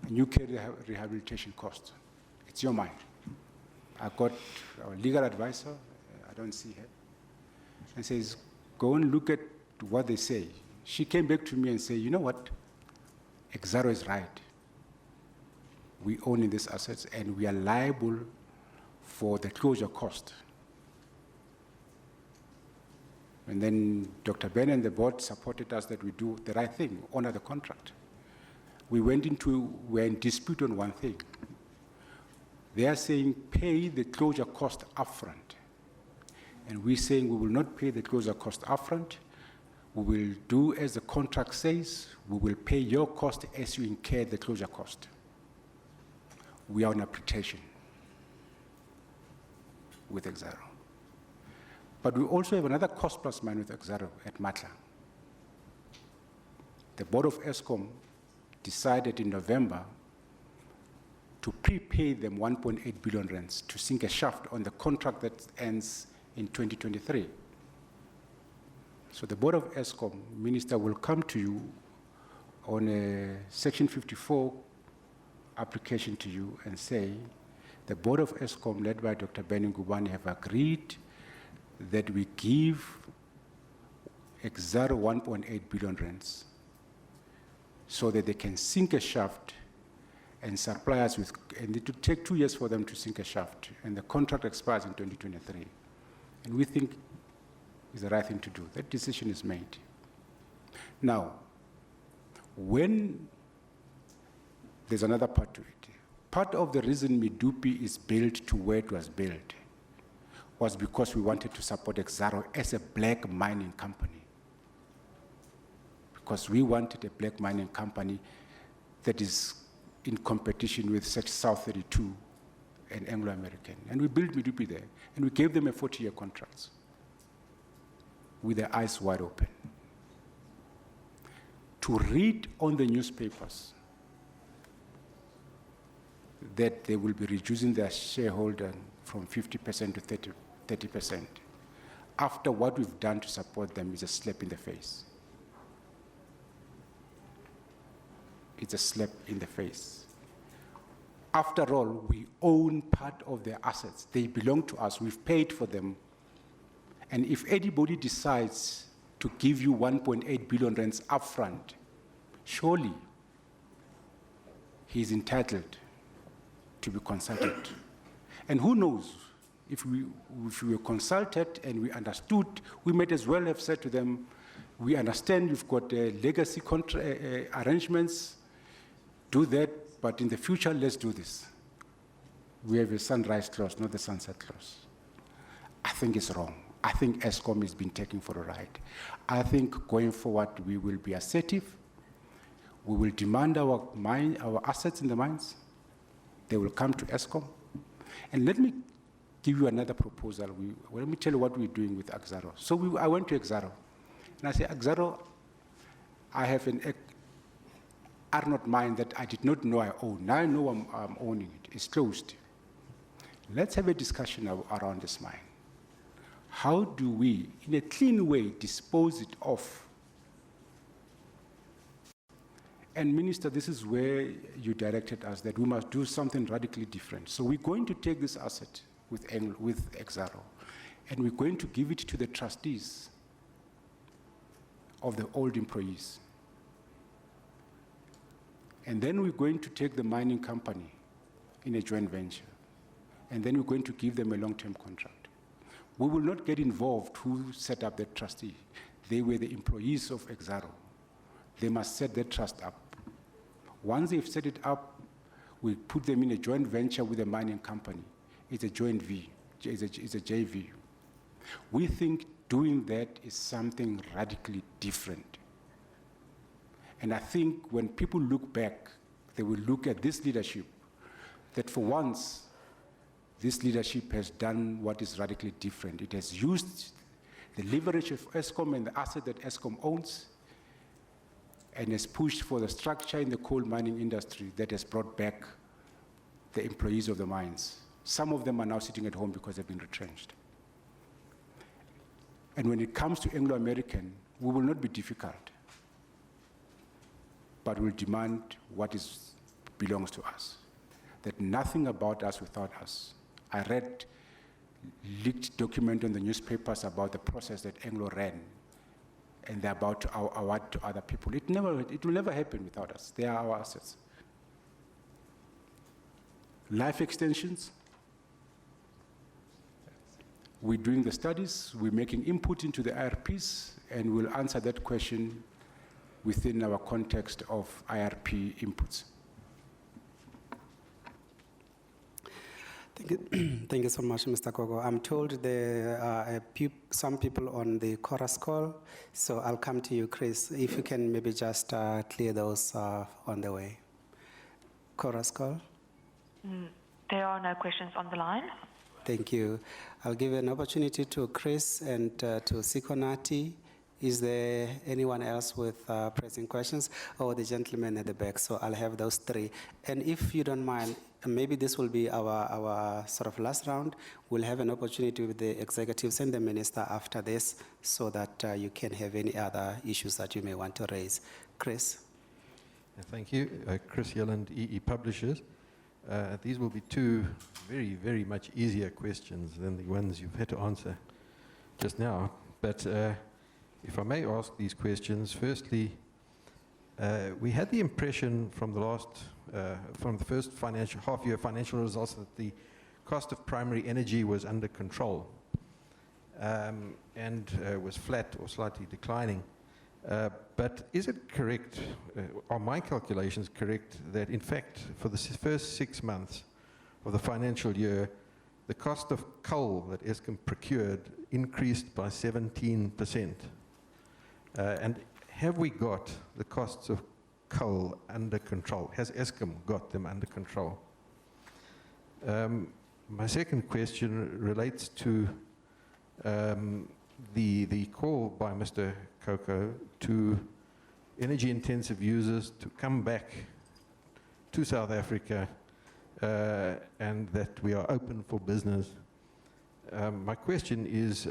and you carry the rehabilitation cost. It's your mine. I got our legal advisor, I don't see her, and says, go and look at what they say. She came back to me and said, you know what? Exxaro is right. We own in these assets, and we are liable for the closure cost. And then Dr. Ben and the board supported us that we do the right thing, honor the contract. We're in dispute on one thing. They are saying pay the closure cost upfront. And we're saying we will not pay the closure cost upfront. We will do as the contract says. We will pay your cost as you incur the closure cost. We are on arbitration with Exxaro. But we also have another cost plus mine with Exxaro at Matla. The board of Eskom decided in November to prepay them 1.8 billion rands to sink a shaft on the contract that ends in 2023. So the board of Eskom, Minister, will come to you on a Section 54 application to you and say, the board of Eskom, led by Dr. Benny Ngubane, have agreed that we give Exxaro 1.8 billion rands so that they can sink a shaft and supply us with, and it will take 2 years for them to sink a shaft, and the contract expires in 2023. and we think is the right thing to do. That decision is made. Now, when there's another part to it, part of the reason Medupi is built to where it was built was because we wanted to support Exxaro as a black mining company. Because we wanted a black mining company that is in competition with such South 32 and Anglo-American. And we built Medupi there, and we gave them a 40-year contract with their eyes wide open. To read on the newspapers that they will be reducing their shareholder from 50% to 30%, after what we've done to support them, is a slap in the face. It's a slap in the face. After all, we own part of their assets. They belong to us. We've paid for them. And if anybody decides to give you 1.8 billion rands upfront, surely he is entitled to be consulted. And who knows, if we were consulted and we understood, we might as well have said to them, we understand you've got legacy arrangements, do that, but in the future, let's do this. We have a sunrise clause, not the sunset clause. I think it's wrong. I think Eskom has been taken for a ride. I think going forward, we will be assertive. We will demand our assets in the mines. They will come to Eskom. And let me give you another proposal. Let me tell you what we're doing with Exxaro. So I went to Exxaro, and I said, Exxaro, I have an Arnott mine that I did not know I own. Now I know I'm owning it. It's closed. Let's have a discussion around this mine. How do we, in a clean way, dispose it off? And Minister, this is where you directed us that we must do something radically different. So we're going to take this asset with Exxaro, and we're going to give it to the trustees of the old employees. And then we're going to take the mining company in a joint venture, and then we're going to give them a long-term contract. We will not get involved who set up that trustee. They were the employees of Exxaro. They must set their trust up. Once they've set it up, we put them in a joint venture with a mining company. It's a joint V, it's a JV. We think doing that is something radically different. And I think when people look back, they will look at this leadership, that for once, this leadership has done what is radically different. It has used the leverage of Eskom and the asset that Eskom owns, and has pushed for the structure in the coal mining industry that has brought back the employees of the mines. Some of them are now sitting at home because they've been retrenched. And when it comes to Anglo-American, we will not be difficult, but we'll demand what belongs to us. That nothing about us without us. I read leaked document in the newspapers about the process that Anglo ran, and they're about to award to other people. It will never happen without us. They are our assets. Life extensions. We're doing the studies, we're making input into the IRPs, and we'll answer that question within our context of IRP inputs. Thank you so much, Mr. Kogo. I'm told there are some people on the chorus call, so I'll come to you, Chris. If you can maybe just clear those on the way. Chorus call? There are no questions on the line. Thank you. I'll give an opportunity to Chris and to Sikonati. Is there anyone else with pressing questions? Oh, the gentleman at the back. So I'll have those three. And if you don't mind, maybe this will be our sort of last round. We'll have an opportunity with the executives and the minister after this so that you can have any other issues that you may want to raise. Chris. Thank you. Chris Yelland, EE Publishers. These will be two very, very much easier questions than the ones you've had to answer just now. But if I may ask these questions, firstly, we had the impression from the first half-year financial results that the cost of primary energy was under control. and was flat or slightly declining. But is it correct, are my calculations correct, that in fact for the first 6 months of the financial year, the cost of coal that Eskom procured increased by 17%? And have we got the costs of coal under control? Has Eskom got them under control? My second question relates to the call by Mr. Koko to energy-intensive users to come back to South Africa and that we are open for business. My question is,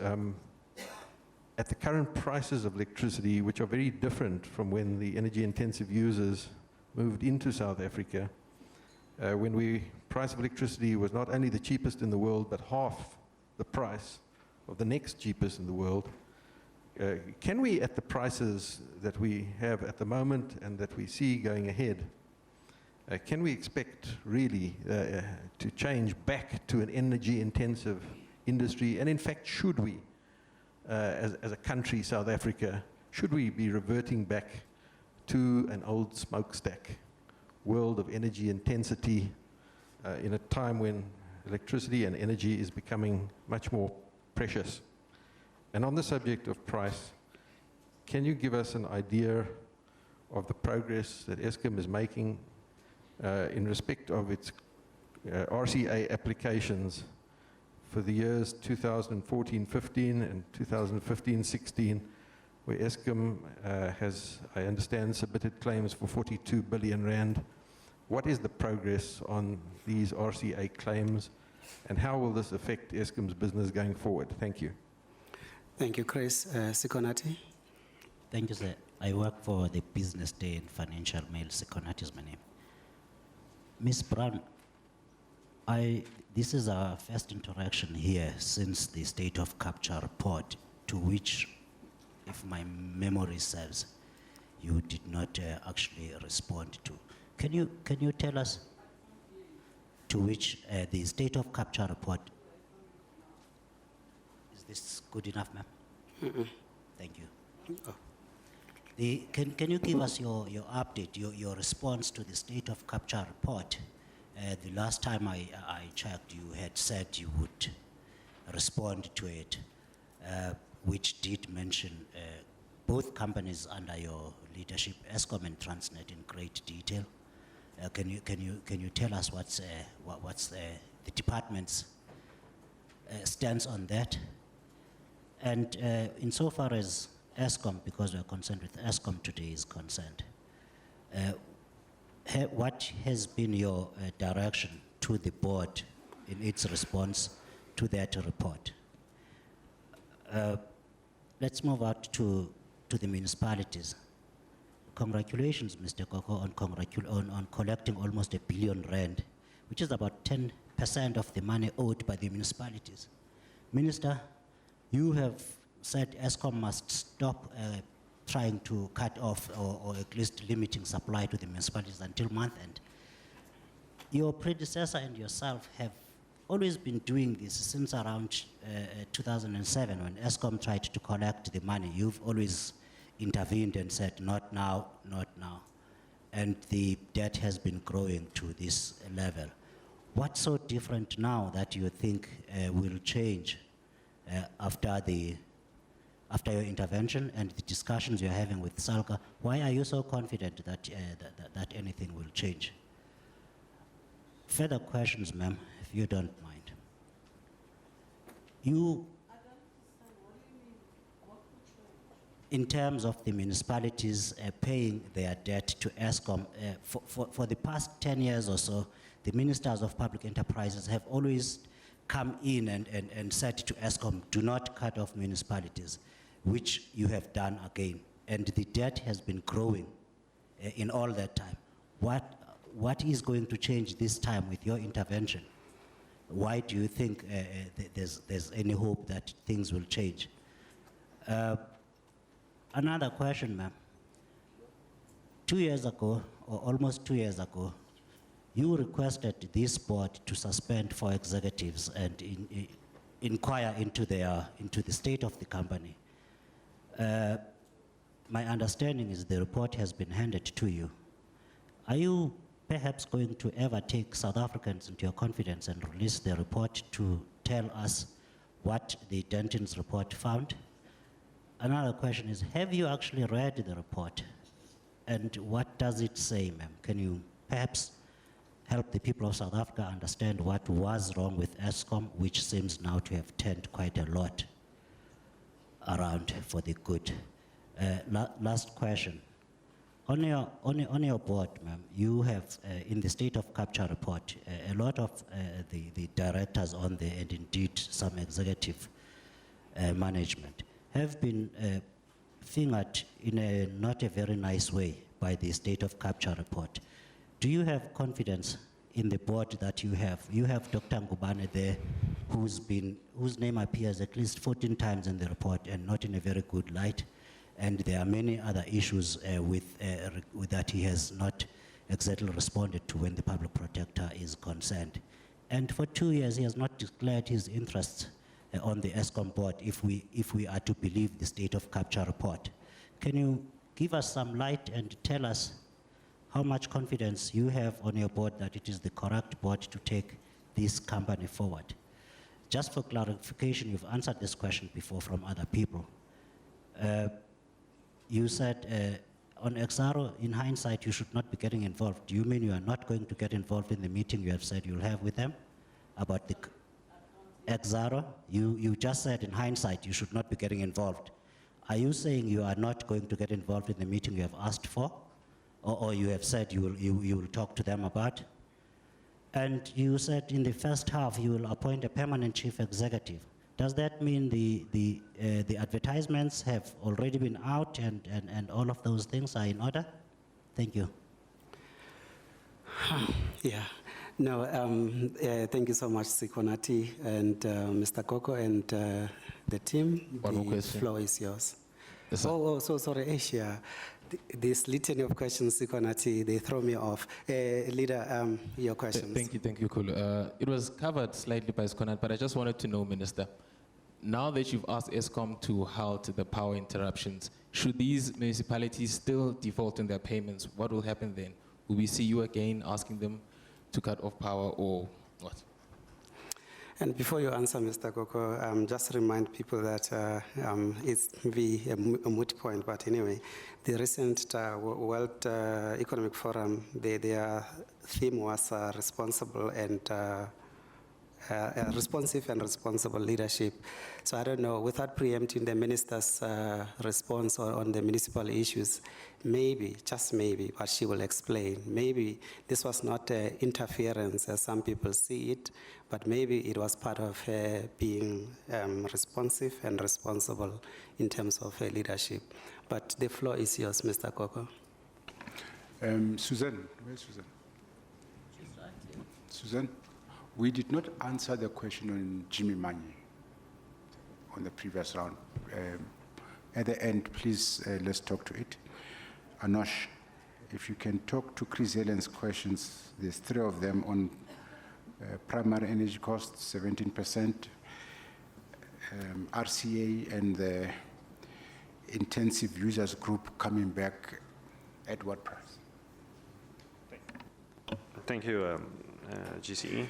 at the current prices of electricity, which are very different from when the energy-intensive users moved into South Africa, when price of electricity was not only the cheapest in the world, but half the price of the next cheapest in the world, can we, at the prices that we have at the moment and that we see going ahead, can we expect really to change back to an energy-intensive industry? And in fact, should we, as a country, South Africa, should we be reverting back to an old smokestack world of energy intensity in a time when electricity and energy is becoming much more precious? And on the subject of price, can you give us an idea of the progress that Eskom is making in respect of its RCA applications for the years 2014-15 and 2015-16, where Eskom has, I understand, submitted claims for 42 billion rand. What is the progress on these RCA claims, and how will this affect Eskom's business going forward? Thank you. Thank you, Chris. Sikonati. Thank you, sir. I work for the Business Day and Financial Mail. Sikonati is my name. Ms. Brown, this is our first interaction here since the State of Capture report, to which, if my memory serves, you did not actually respond to. Can you tell us to which the State of Capture report? Is this good enough, ma'am? Mm-mm. Thank you. Oh. Can you give us your update, your response to the State of Capture report? The last time I checked, you had said you would respond to it, which did mention both companies under your leadership, Eskom and Transnet, in great detail. Can you tell us what's the department's stance on that? And insofar as Eskom, because we are concerned with Eskom today, is concerned, what has been your direction to the board in its response to that report? Let's move out to the municipalities. Congratulations, Mr. Koko, on collecting almost R1 billion, which is about 10% of the money owed by the municipalities. Minister, you have said Eskom must stop trying to cut off or at least limiting supply to the municipalities until month end. Your predecessor and yourself have always been doing this since around 2007, when Eskom tried to collect the money. You've always intervened and said, not now, not now. And the debt has been growing to this level. What's so different now that you think will change after your intervention and the discussions you're having with SALCA? Why are you so confident that, that anything will change? Further questions, ma'am, if you don't mind. In terms of the municipalities paying their debt to Eskom, for the past 10 years or so, the ministers of public enterprises have always come in and said to Eskom, do not cut off municipalities, which you have done again. And the debt has been growing in all that time. What is going to change this time with your intervention? Why do you think there's any hope that things will change? Another question, ma'am. 2 years ago, or almost 2 years ago, you requested this board to suspend 4 executives and inquire into the state of the company. My understanding is the report has been handed to you. Are you perhaps going to ever take South Africans into your confidence and release the report to tell us what the Denton's report found? Another question is, have you actually read the report? And what does it say, ma'am? Can you perhaps help the people of South Africa understand what was wrong with Eskom, which seems now to have turned quite a lot around for the good? Last question. On your board, ma'am, you have, in the state of capture report, a lot of the directors on there, and indeed some executive management, have been fingered in a not a very nice way by the state of capture report. Do you have confidence in the board that you have? You have Dr. Ngubane there, whose name appears at least 14 times in the report and not in a very good light. And there are many other issues with that he has not exactly responded to when the public protector is concerned. And for 2 years, he has not declared his interests on the Eskom board, if we are to believe the state of capture report. Can you give us some light and tell us how much confidence you have on your board that it is the correct board to take this company forward? Just for clarification, you've answered this question before from other people. You said on Exaro, in hindsight, you should not be getting involved. Do you mean you are not going to get involved in the meeting you have said you'll have with them about the Exaro? You just said in hindsight you should not be getting involved. Are you saying you are not going to get involved in the meeting you have asked for? Or you have said you will talk to them about? And you said in the first half you will appoint a permanent chief executive. Does that mean the advertisements have already been out and all of those things are in order? Thank you. Yeah. No, thank you so much, Sikonati and Mr. Koko and the team. One more question. The floor is yours. Yes, sir. So sorry, Asia. This litany of questions, Sikonati, they throw me off. Leader, your questions. Thank you, Kulu. It was covered slightly by Skonat, but I just wanted to know, Minister, now that you've asked Eskom to halt the power interruptions, should these municipalities still default in their payments, what will happen then? Will we see you again asking them to cut off power or what? And before you answer, Mr. Koko, just remind people that it's maybe a moot point, but anyway, the recent World Economic Forum, their theme was responsible and responsive and responsible leadership. So I don't know, without preempting the minister's response on the municipal issues, maybe, just maybe, but she will explain, maybe this was not interference as some people see it, but maybe it was part of being responsive and responsible in terms of leadership. But the floor is yours, Mr. Koko. Susan, where's Susan? She's right here. Susan, we did not answer the question on Jimmy Manyi on the previous round. At the end, please, let's talk to it. Anosh, if you can talk to Chris Allen's questions, there's 3 of them on primary energy costs, 17%, RCA and the intensive users group coming back at what price? Thank you, GCE.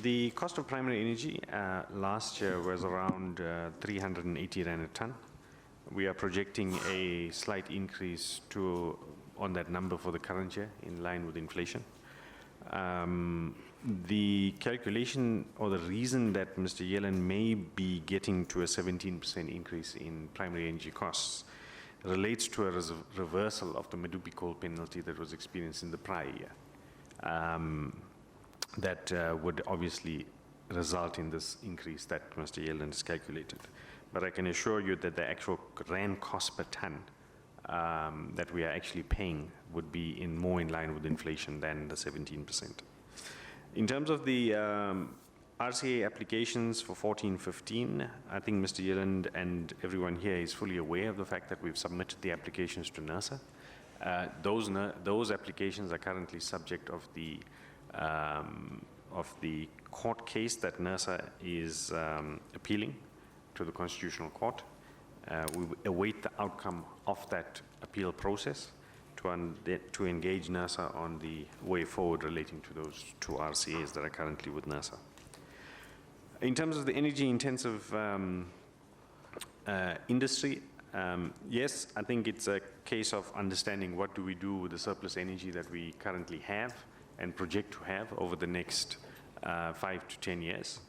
The cost of primary energy last year was around 380 Rand a ton. We are projecting a slight increase on that number for the current year in line with inflation. The calculation or the reason that Mr. Yellen may be getting to a 17% increase in primary energy costs relates to a reversal of the Medupi coal penalty that was experienced in the prior year. That would obviously result in this increase that Mr. Yellen has calculated. But I can assure you that the actual Rand cost per ton that we are actually paying would be more in line with inflation than the 17%. In terms of the RCA applications for 14-15, I think Mr. Yellen and everyone here is fully aware of the fact that we've submitted the applications to NERSA. Those applications are currently subject of the of the court case that NERSA is appealing to the Constitutional Court. We await the outcome of that appeal process to engage NERSA on the way forward relating to those two RCAs that are currently with NERSA. In terms of the energy-intensive industry, yes, I think it's a case of understanding what do we do with the surplus energy that we currently have and project to have over the next 5 to 10 years.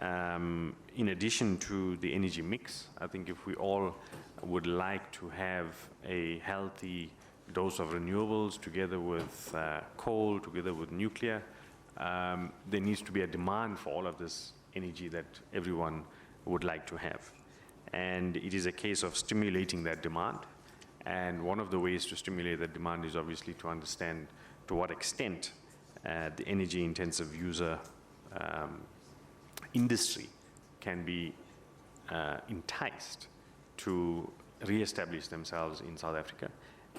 In addition to the energy mix, I think if we all would like to have a healthy dose of renewables together with coal, together with nuclear, there needs to be a demand for all of this energy that everyone would like to have. And it is a case of stimulating that demand. And one of the ways to stimulate that demand is obviously to understand to what extent the energy-intensive user industry can be enticed to re-establish themselves in South Africa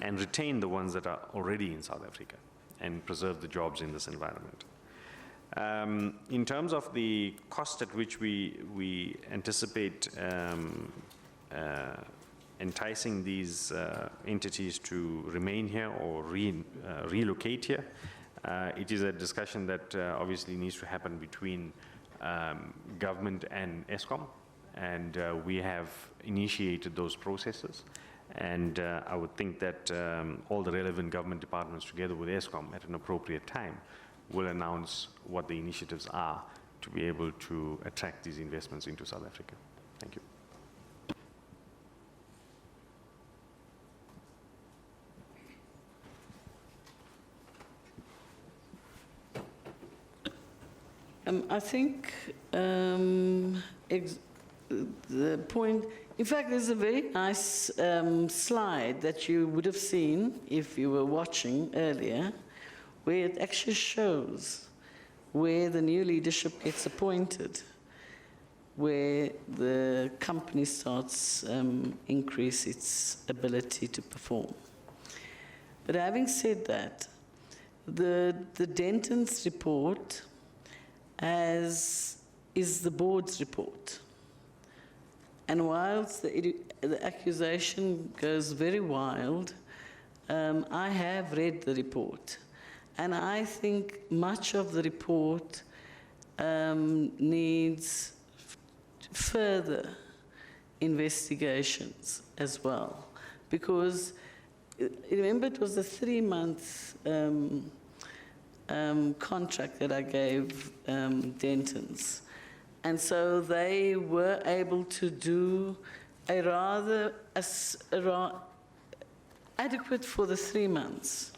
and retain the ones that are already in South Africa and preserve the jobs in this environment. In terms of the cost at which we anticipate enticing these entities to remain here or relocate here, it is a discussion that obviously needs to happen between government and Eskom, and we have initiated those processes. And I would think that all the relevant government departments together with Eskom at an appropriate time will announce what the initiatives are to be able to attract these investments into South Africa. Thank you. I think the point, in fact, there's a very nice slide that you would have seen if you were watching earlier, where it actually shows where the new leadership gets appointed, where the company starts increase its ability to perform. But having said that, the Denton's report is the board's report. And whilst the accusation goes very wild, I have read the report. And I think much of the report needs further investigations as well. Because remember, it was a 3-month contract that I gave Denton's. And so they were able to do a rather adequate for the 3 months,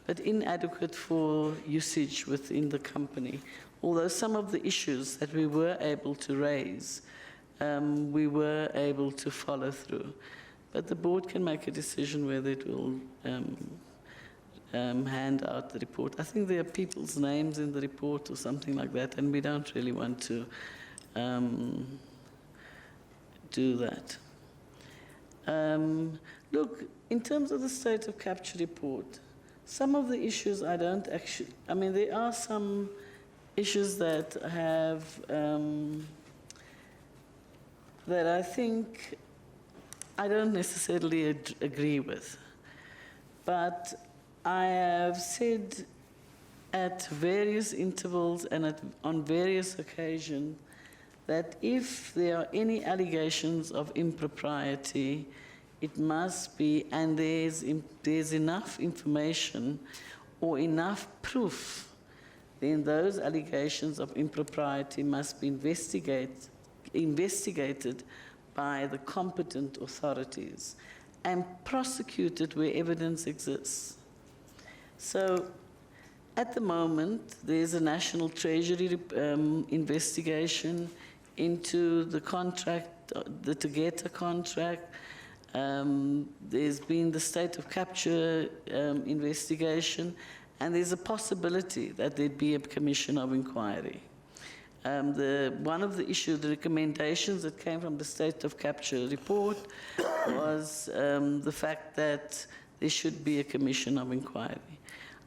but inadequate for usage within the company. Although some of the issues that we were able to raise, we were able to follow through. But the board can make a decision whether it will hand out the report. I think there are people's names in the report or something like that, and we don't really want to do that. Look, in terms of the state of capture report, some of the issues I don't actually, I mean, there are some issues that have, that I think I don't necessarily agree with. But I have said at various intervals and on various occasions that if there are any allegations of impropriety, it must be, and there's enough information or enough proof, then those allegations of impropriety must be investigated by the competent authorities and prosecuted where evidence exists. So at the moment, there's a National Treasury investigation into the contract, the Together contract. There's been the state of capture investigation, and there's a possibility that there'd be a commission of inquiry. One of the issues, the recommendations that came from the state of capture report was the fact that there should be a commission of inquiry.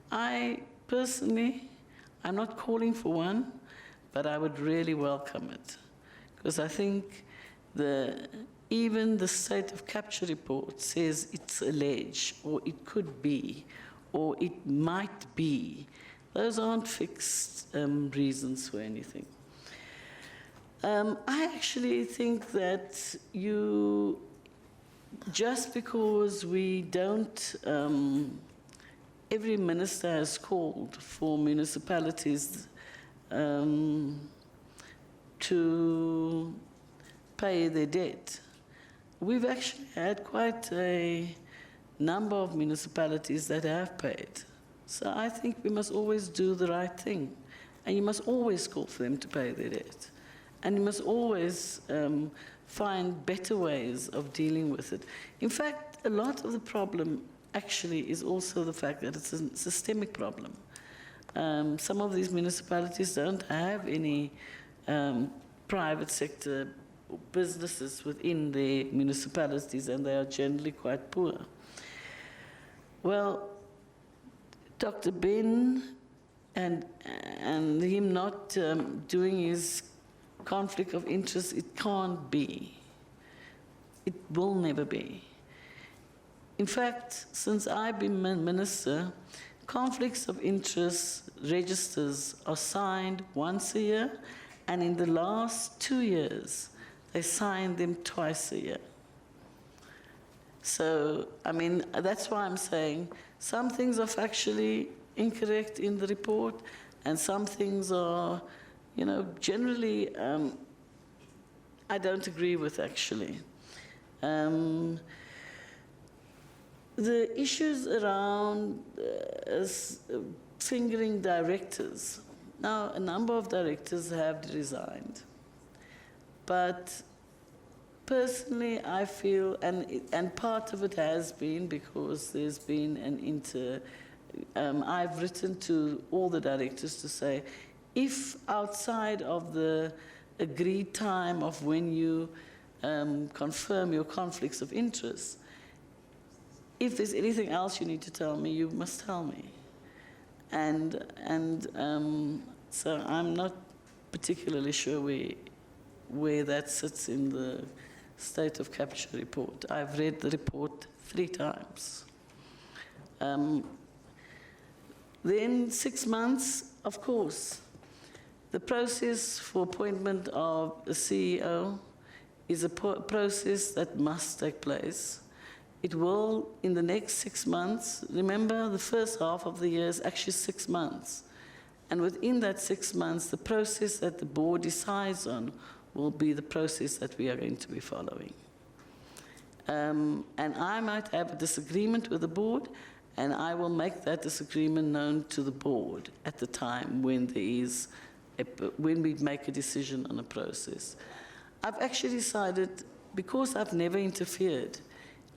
I personally I'm not calling for one, but I would really welcome it. Because I think even the state of capture report says it's alleged, or it could be, or it might be. Those aren't fixed reasons for anything. I actually think that just because we don't, every minister has called for municipalities to pay their debt. We've actually had quite a number of municipalities that have paid. So I think we must always do the right thing. And you must always call for them to pay their debt. And you must always find better ways of dealing with it. In fact, a lot of the problem actually is also the fact that it's a systemic problem. Some of these municipalities don't have any private sector businesses within their municipalities, and they are generally quite poor. Well, Dr. Ben and him not doing his conflict of interest, it can't be. It will never be. In fact, since I've been minister, conflicts of interest registers are signed once a year, and in the last 2 years, they signed them twice a year. So, I mean, that's why I'm saying some things are factually incorrect in the report, and some things are, you know, generally, I don't agree with, actually. The issues around fingering directors. Now, a number of directors have resigned. But personally, I feel, and part of it has been because there's been I've written to all the directors to say, if outside of the agreed time of when you confirm your conflicts of interest, if there's anything else you need to tell me, you must tell me. So I'm not particularly sure where that sits in the state of capture report. I've read the report 3 times. Then 6 months, of course. The process for appointment of a CEO is a process that must take place. It will, in the next 6 months, remember the first half of the year is actually 6 months. And within that 6 months, the process that the board decides on will be the process that we are going to be following. And I might have a disagreement with the board, and I will make that disagreement known to the board at the time when when we make a decision on a process. I've actually decided, because I've never interfered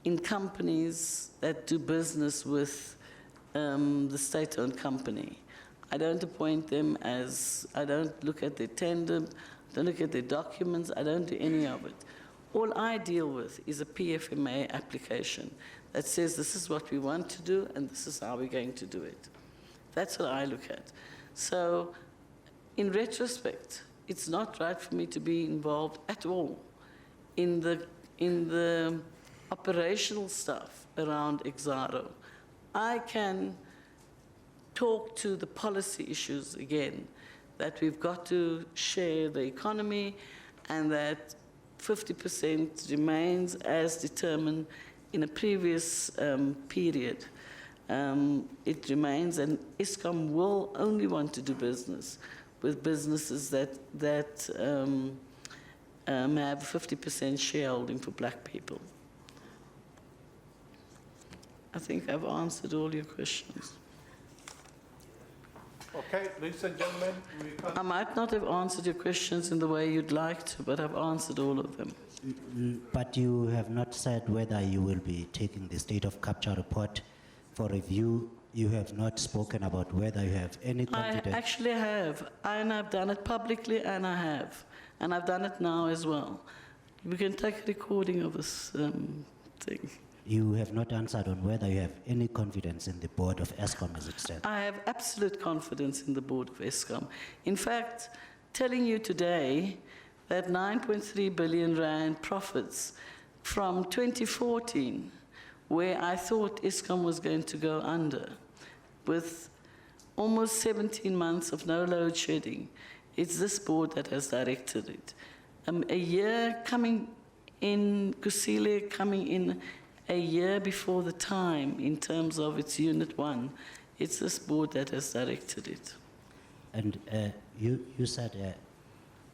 in companies that do business with the state-owned company, I don't appoint them I don't look at their tender, I don't look at their documents, I don't do any of it. All I deal with is a PFMA application that says this is what we want to do and this is how we're going to do it. That's what I look at. So, in retrospect, it's not right for me to be involved at all in the operational stuff around Exaro. I can talk to the policy issues again, that we've got to share the economy and that 50% remains as determined in a previous period. It remains, and Eskom will only want to do business with businesses that have 50% shareholding for black people. I think I've answered all your questions. Okay, ladies and gentlemen, I might not have answered your questions in the way you'd like to, but I've answered all of them. But you have not said whether you will be taking the state of capture report for review. You have not spoken about whether you have any confidence. I actually have, and I've done it publicly, and I have. And I've done it now as well. We can take a recording of this thing. You have not answered on whether you have any confidence in the board of Eskom as it stands. I have absolute confidence in the board of Eskom. In fact, telling you today that 9.3 billion rand profits from 2014, where I thought Eskom was going to go under, with almost 17 months of no load shedding, it's this board that has directed it. A year coming in, Kusile coming in a year before the time in terms of its Unit 1, it's this board that has directed it. And you said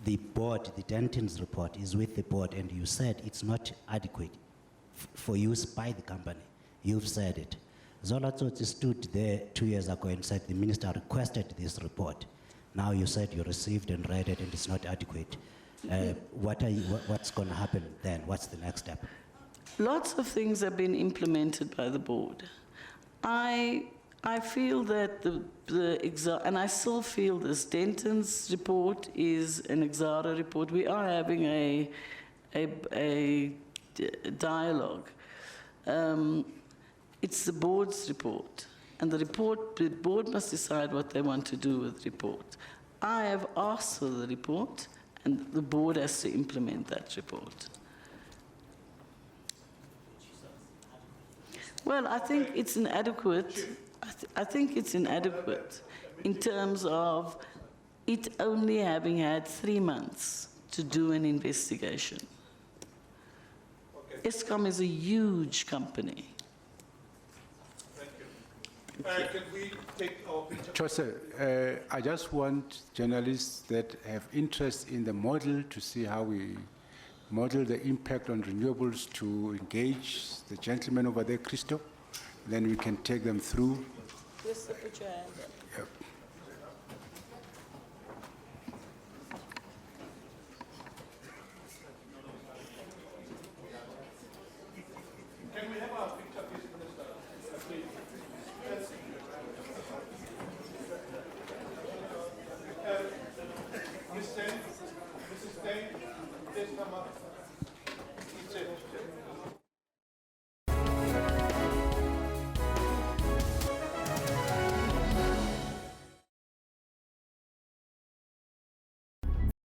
the board, the Denton's report is with the board, and you said it's not adequate for use by the company. You've said it. Zola Tsotsi stood there 2 years ago and said the minister requested this report. Now you said you received and read it and it's not adequate. What's going to happen then? What's the next step? Lots of things have been implemented by the board. I feel that and I still feel this, Denton's report is an Exara report. We are having a dialogue. It's the board's report, and the board must decide what they want to do with the report. I have asked for the report, and the board has to implement that report. Well, I think it's inadequate. I think it's inadequate in terms of it only having had 3 months to do an investigation. Eskom is a huge company. Thank you. Can we take our picture? Jose, I just want journalists that have interest in the model to see how we model the impact on renewables to engage the gentleman over there, Christo. Then we can take them through. Just put your hand up. Yep. Can we have our picture, please, Minister? Ms. Dane, Mrs. Dane, please come up. Please sit.